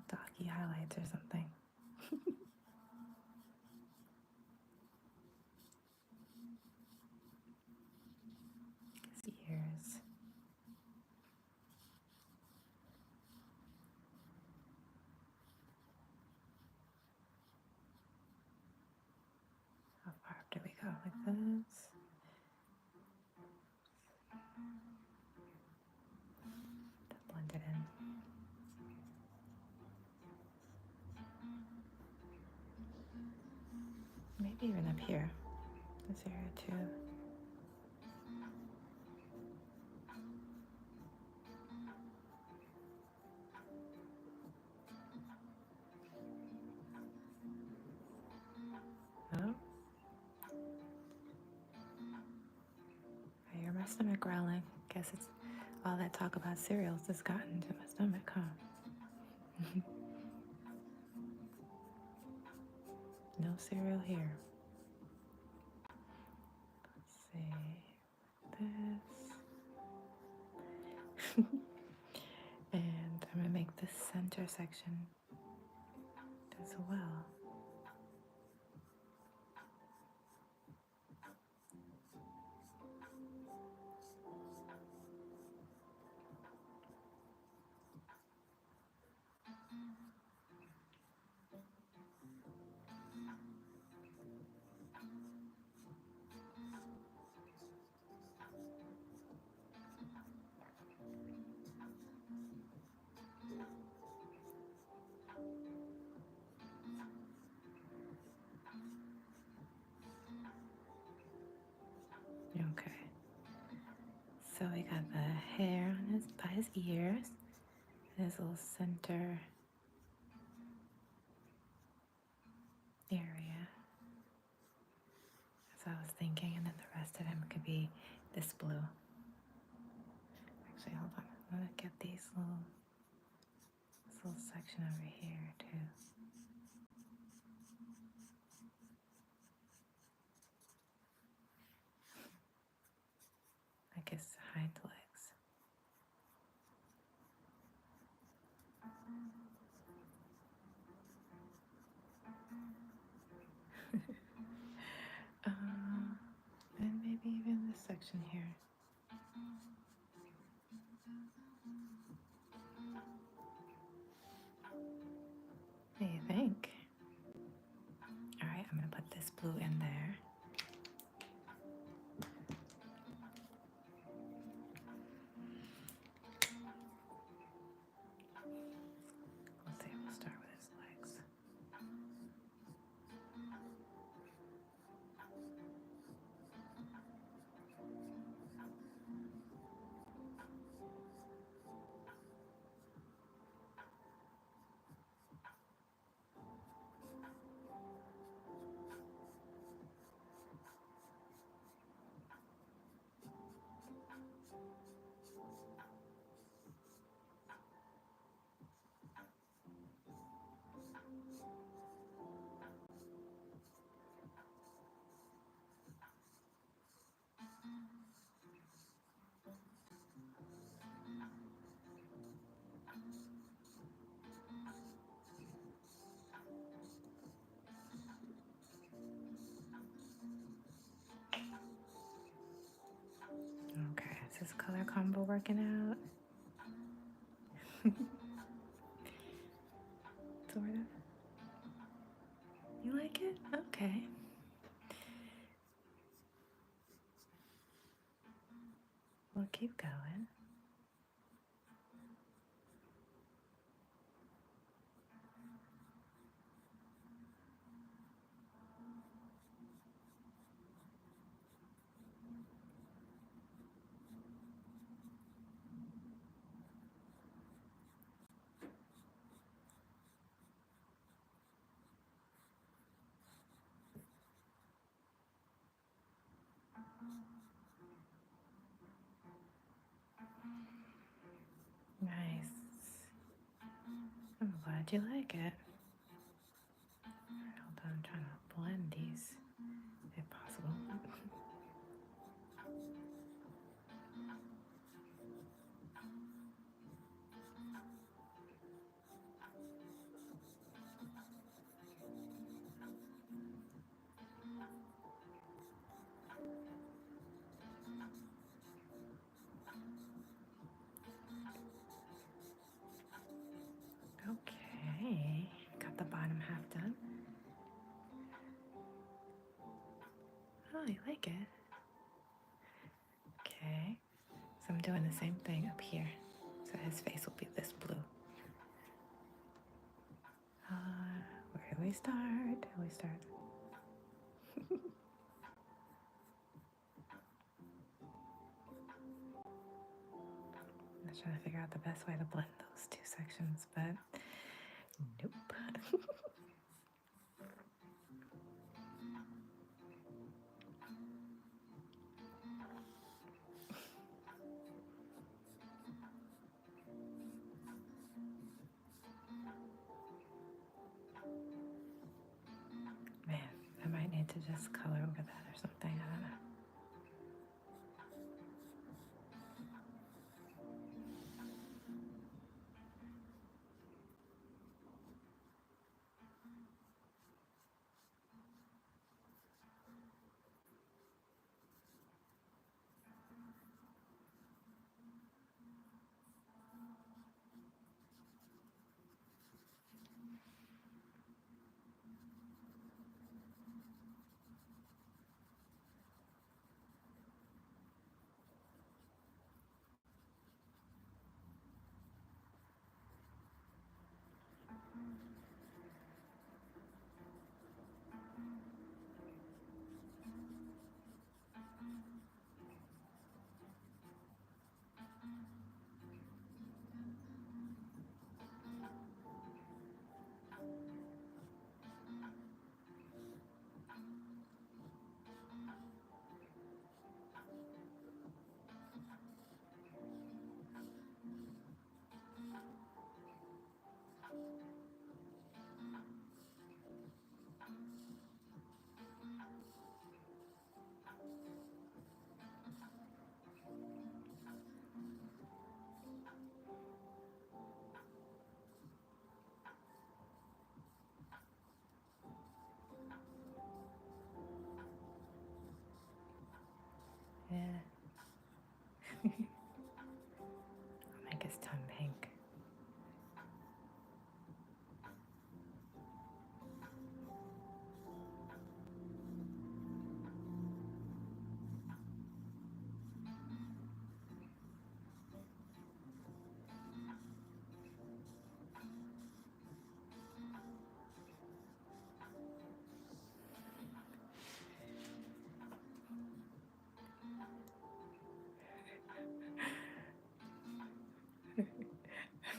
doggy highlights or something. His ears. How far up do we go? Like this? To blend it in. Maybe even up here. This area too. Oh. I hear my stomach growling. Guess it's all that talk about cereals has gotten to my stomach, huh? No cereal here. Let's see. This. And I'm going to make this center section as well. So we got the hair on by his ears, his little center area, as I was thinking, and then the rest of him could be this blue. Actually, hold on. I'm gonna get this little section over here too. Like his hind legs. And maybe even this section here. What do you think? All right, I'm gonna put this blue in there. Let's see, we'll start with his legs. Okay, is this color combo working out? Sort of. You like it? Okay. We'll keep going. Nice. I'm glad you like it. Hold on, I'm trying to blend these if possible. Okay, got the bottom half done. Oh, you like it? Okay, so I'm doing the same thing up here. So his face will be this blue. Where do we start? I'm just trying to figure out the best way to blend those two sections, but nope. Man, I might need to just color over that or something. I don't know.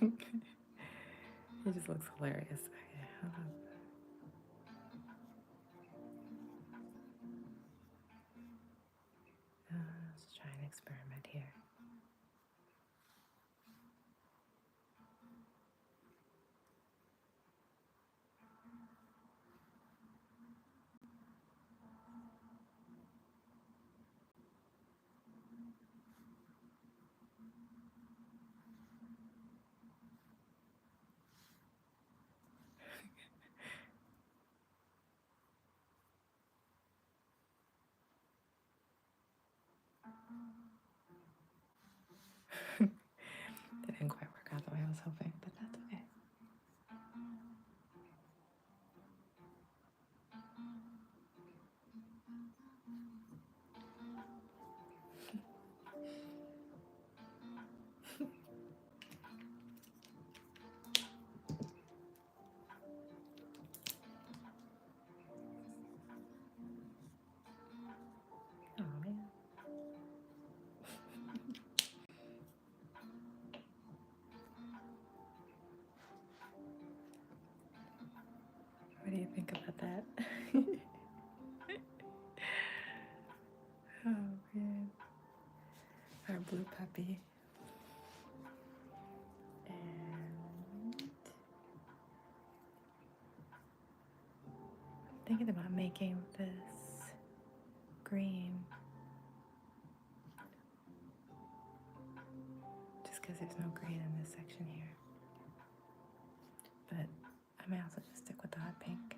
He just looks hilarious. Okay, hold on. Let's try an experiment here. That didn't quite work out the way I was hoping, but that's okay. Oh man. What do you think about that? Oh man. Our blue puppy. And I'm thinking about making this green just because there's no green in this section here. But I may also just stick with the hot pink.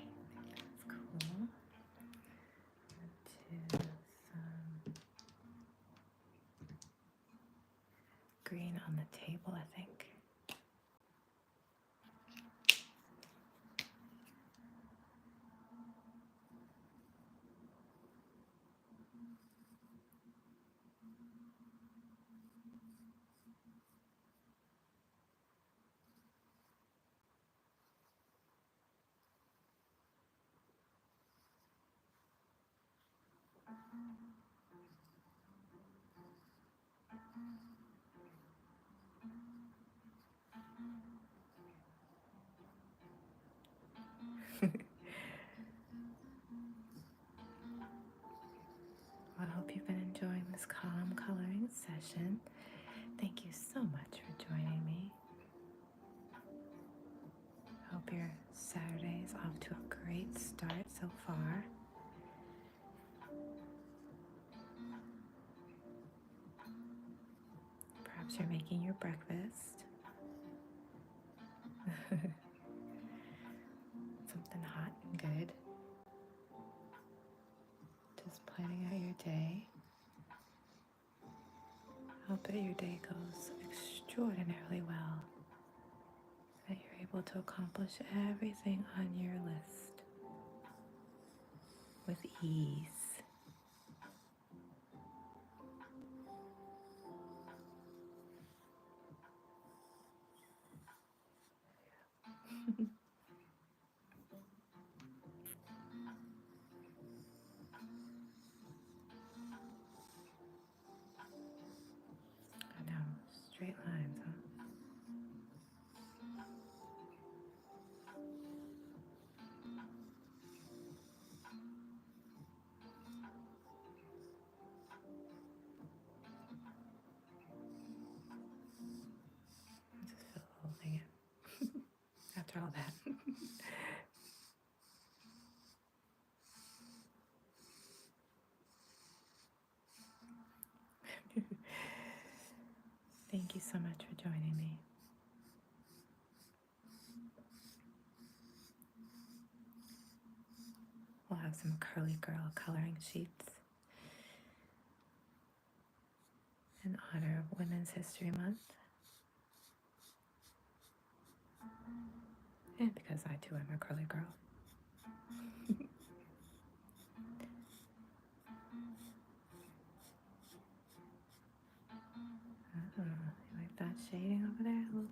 That's cool. To some green on the table, I think. Well, I hope you've been enjoying this calm coloring session. Thank you so much for joining me. I hope your Saturday is off to a great start so far. Perhaps you're making your breakfast. Something hot and good. Just planning out your day. I hope that your day goes extraordinarily well. That you're able to accomplish everything on your list with ease. I know, straight lines, huh? I just fill the whole thing in after all that. Thank you so much for joining me. We'll have some curly girl coloring sheets in honor of Women's History Month. And because I too am a curly girl.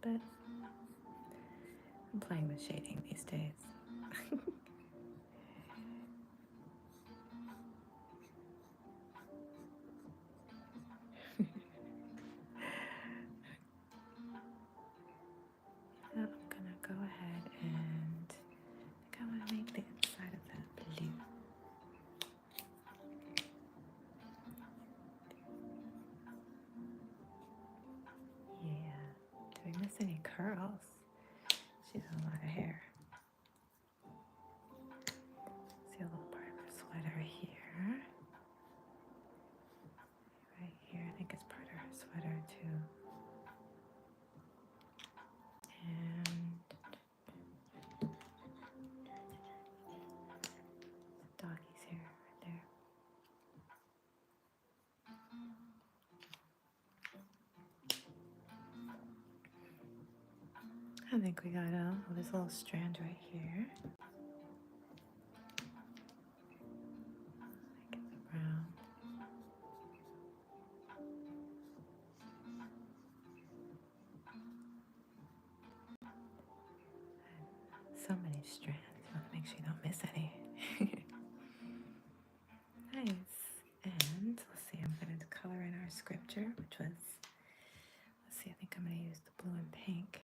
bit. I'm playing with shading these days. Now I'm gonna go ahead and I want to make the inside of that blue. Yeah. Do we miss any curls? She has a lot of hair. See a little part of her sweater here. Right here, I think it's part of her sweater too. And doggy's hair right there. I think we got this little strand right here. Get the brown. So many strands. You want to make sure you don't miss any. Nice. And let's see, I'm going to color in our scripture, which was, let's see, I think I'm going to use the blue and pink.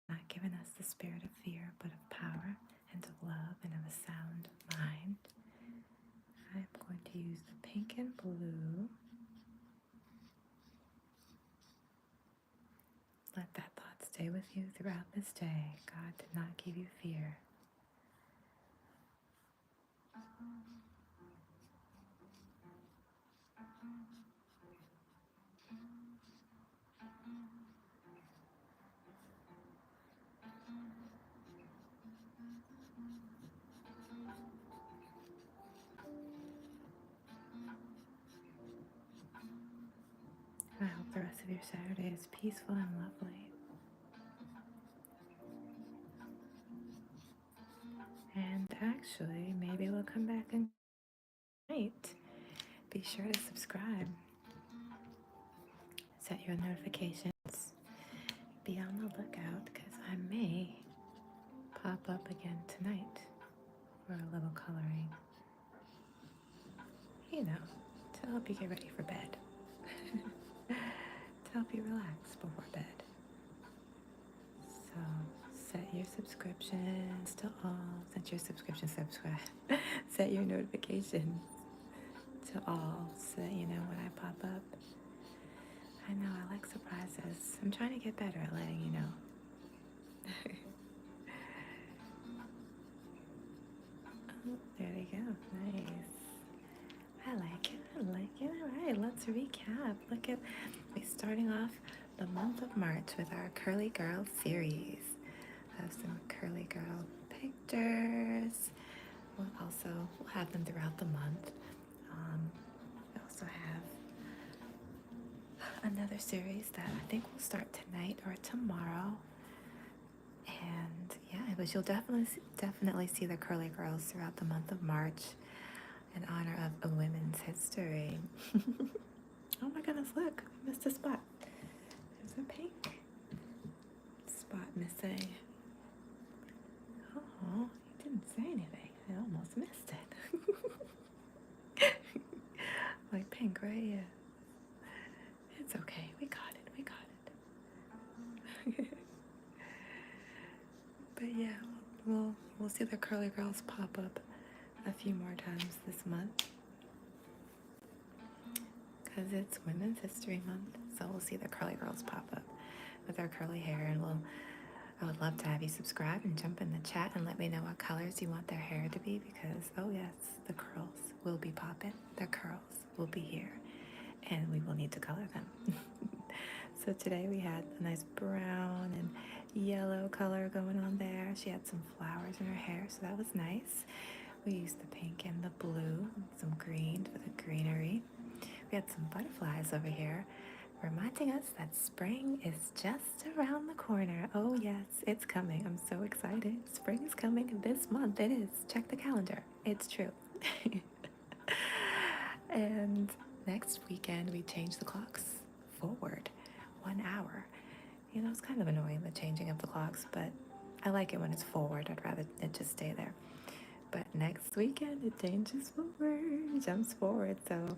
Not giving us the spirit of fear, but of power and of love and of a sound mind. I'm going to use the pink and blue. Let that thought stay with you throughout this day. God did not give you fear. I hope the rest of your Saturday is peaceful and lovely. And actually, maybe we'll come back and tonight. Be sure to subscribe. Set your notifications. Be on the lookout because I may pop up again tonight for a little coloring. You know, to help you get ready for bed. To help you relax before bed. So set your subscriptions to all. Set your subscribe. Set your notifications to all so that you know when I pop up. I know I like surprises. I'm trying to get better at letting you know. Oh, there they go. Nice. I like it. I like it. All right, let's recap. Look at, we're starting off the month of March with our Curly Girl series. I have some Curly Girl pictures. We'll have them throughout the month. We also have another series that I think will start tonight or tomorrow. And yeah, but you'll definitely see the Curly Girls throughout the month of March in honor of Women's History. Oh my goodness, look, I missed a spot. There's a pink spot missing. Oh, you didn't say anything. I almost missed it. Like pink, right? Yeah. It's okay. We got it. We got it. But yeah, we'll see the Curly Girls pop up a few more times this month because it's Women's History Month. So we'll see the Curly Girls pop up with their curly hair, and I would love to have you subscribe and jump in the chat and let me know what colors you want their hair to be, because oh yes, the curls will be popping. The curls will be here, and we will need to color them. So today we had a nice brown and yellow color going on there. She had some flowers in her hair, so that was nice. We used the pink and the blue, some green for the greenery. We had some butterflies over here, reminding us that spring is just around the corner. Oh yes, it's coming. I'm so excited. Spring is coming this month. It is. Check the calendar. It's true. And next weekend we change the clocks forward 1 hour. You know, it's kind of annoying, the changing of the clocks, but I like it when it's forward. I'd rather it just stay there. But next weekend, it changes forward, it jumps forward. So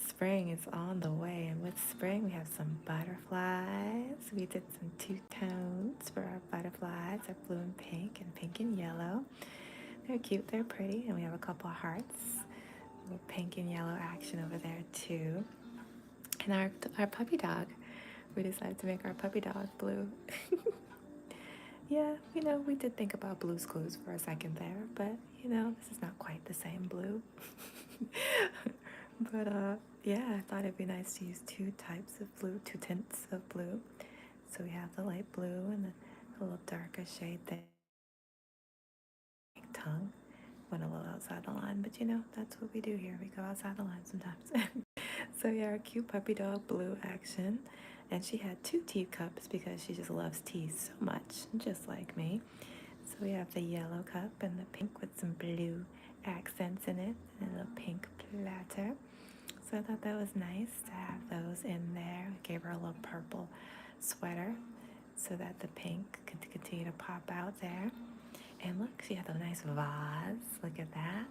spring is on the way. And with spring, we have some butterflies. We did some two-tones for our butterflies, our blue and pink and yellow. They're cute, they're pretty. And we have a couple of hearts, a little pink and yellow action over there too. And our puppy dog, we decided to make our puppy dog blue. Yeah, you know, we did think about Blue's Clues for a second there, but you know, this is not quite the same blue. But yeah, I thought it'd be nice to use two types of blue, two tints of blue. So we have the light blue and the little darker shade there. Tongue went a little outside the line, but you know, that's what we do here. We go outside the line sometimes. So yeah, our cute puppy dog blue action. And she had two teacups because she just loves tea so much, just like me. So we have the yellow cup and the pink with some blue accents in it and a little pink platter. So I thought that was nice to have those in there. I gave her a little purple sweater so that the pink could continue to pop out there. And look, she had a nice vase. Look at that.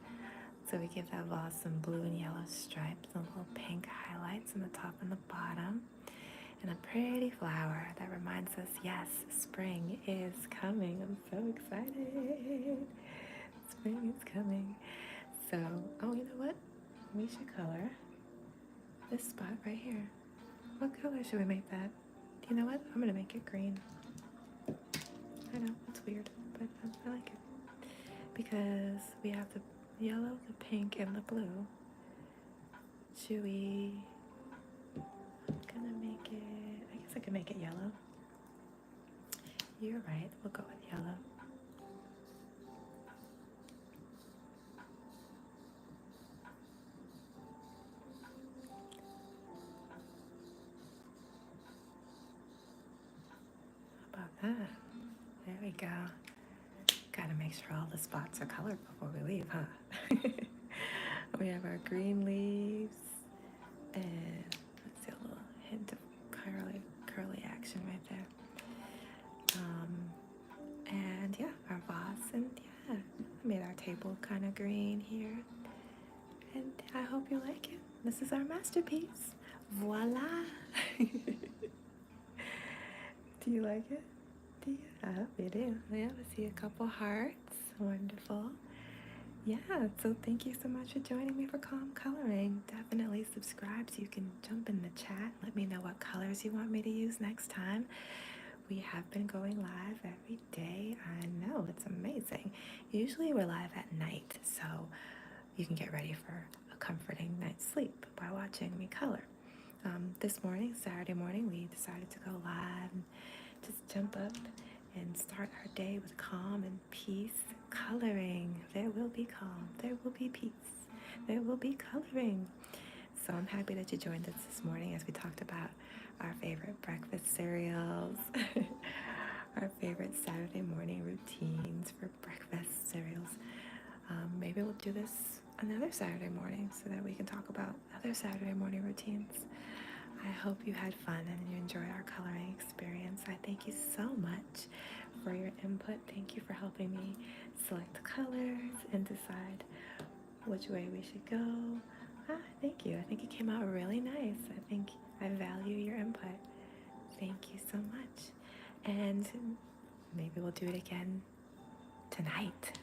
So we give that vase some blue and yellow stripes and little pink highlights on the top and the bottom. And a pretty flower that reminds us, yes, spring is coming. I'm so excited. Spring is coming. So, oh, you know what? We should color this spot right here. What color should we make that? You know what? I'm gonna make it green. I know, it's weird, but I like it. Because we have the yellow, the pink, and the blue. Should we... I'm gonna make it... I guess I can make it yellow. You're right, we'll go with yellow. How about that? There we go. Gotta make sure all the spots are colored before we leave, huh? We have our green leaves, and let's see, a little hint of curly action right there. And yeah, our vase, and yeah, I made our table kind of green here. And I hope you like it. This is our masterpiece. Voila! Do you like it? Do you? I hope you do. Yeah, I see a couple hearts. Wonderful. Yeah, so thank you so much for joining me for Calm Coloring. Definitely subscribe so you can jump in the chat. Let me know what colors you want me to use next time. We have been going live every day. I know, it's amazing. Usually we're live at night, so you can get ready for a comforting night's sleep by watching me color. This morning, Saturday morning, we decided to go live and just jump up and start our day with calm and peace. Coloring. There will be calm. There will be peace. There will be coloring. So I'm happy that you joined us this morning as we talked about our favorite breakfast cereals, our favorite Saturday morning routines for breakfast cereals. Maybe we'll do this another Saturday morning so that we can talk about other Saturday morning routines. I hope you had fun and you enjoyed our coloring experience. I thank you so much for your input. Thank you for helping me select colors and decide which way we should go. Thank you. I think it came out really nice. I think I value your input. Thank you so much. And maybe we'll do it again tonight.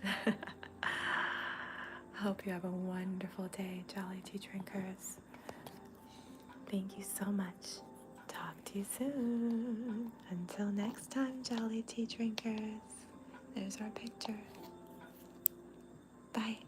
Hope you have a wonderful day, Jolly Tea Drinkers. Thank you so much. Talk to you soon. Until next time, Jolly Tea Drinkers. There's our picture. Bye.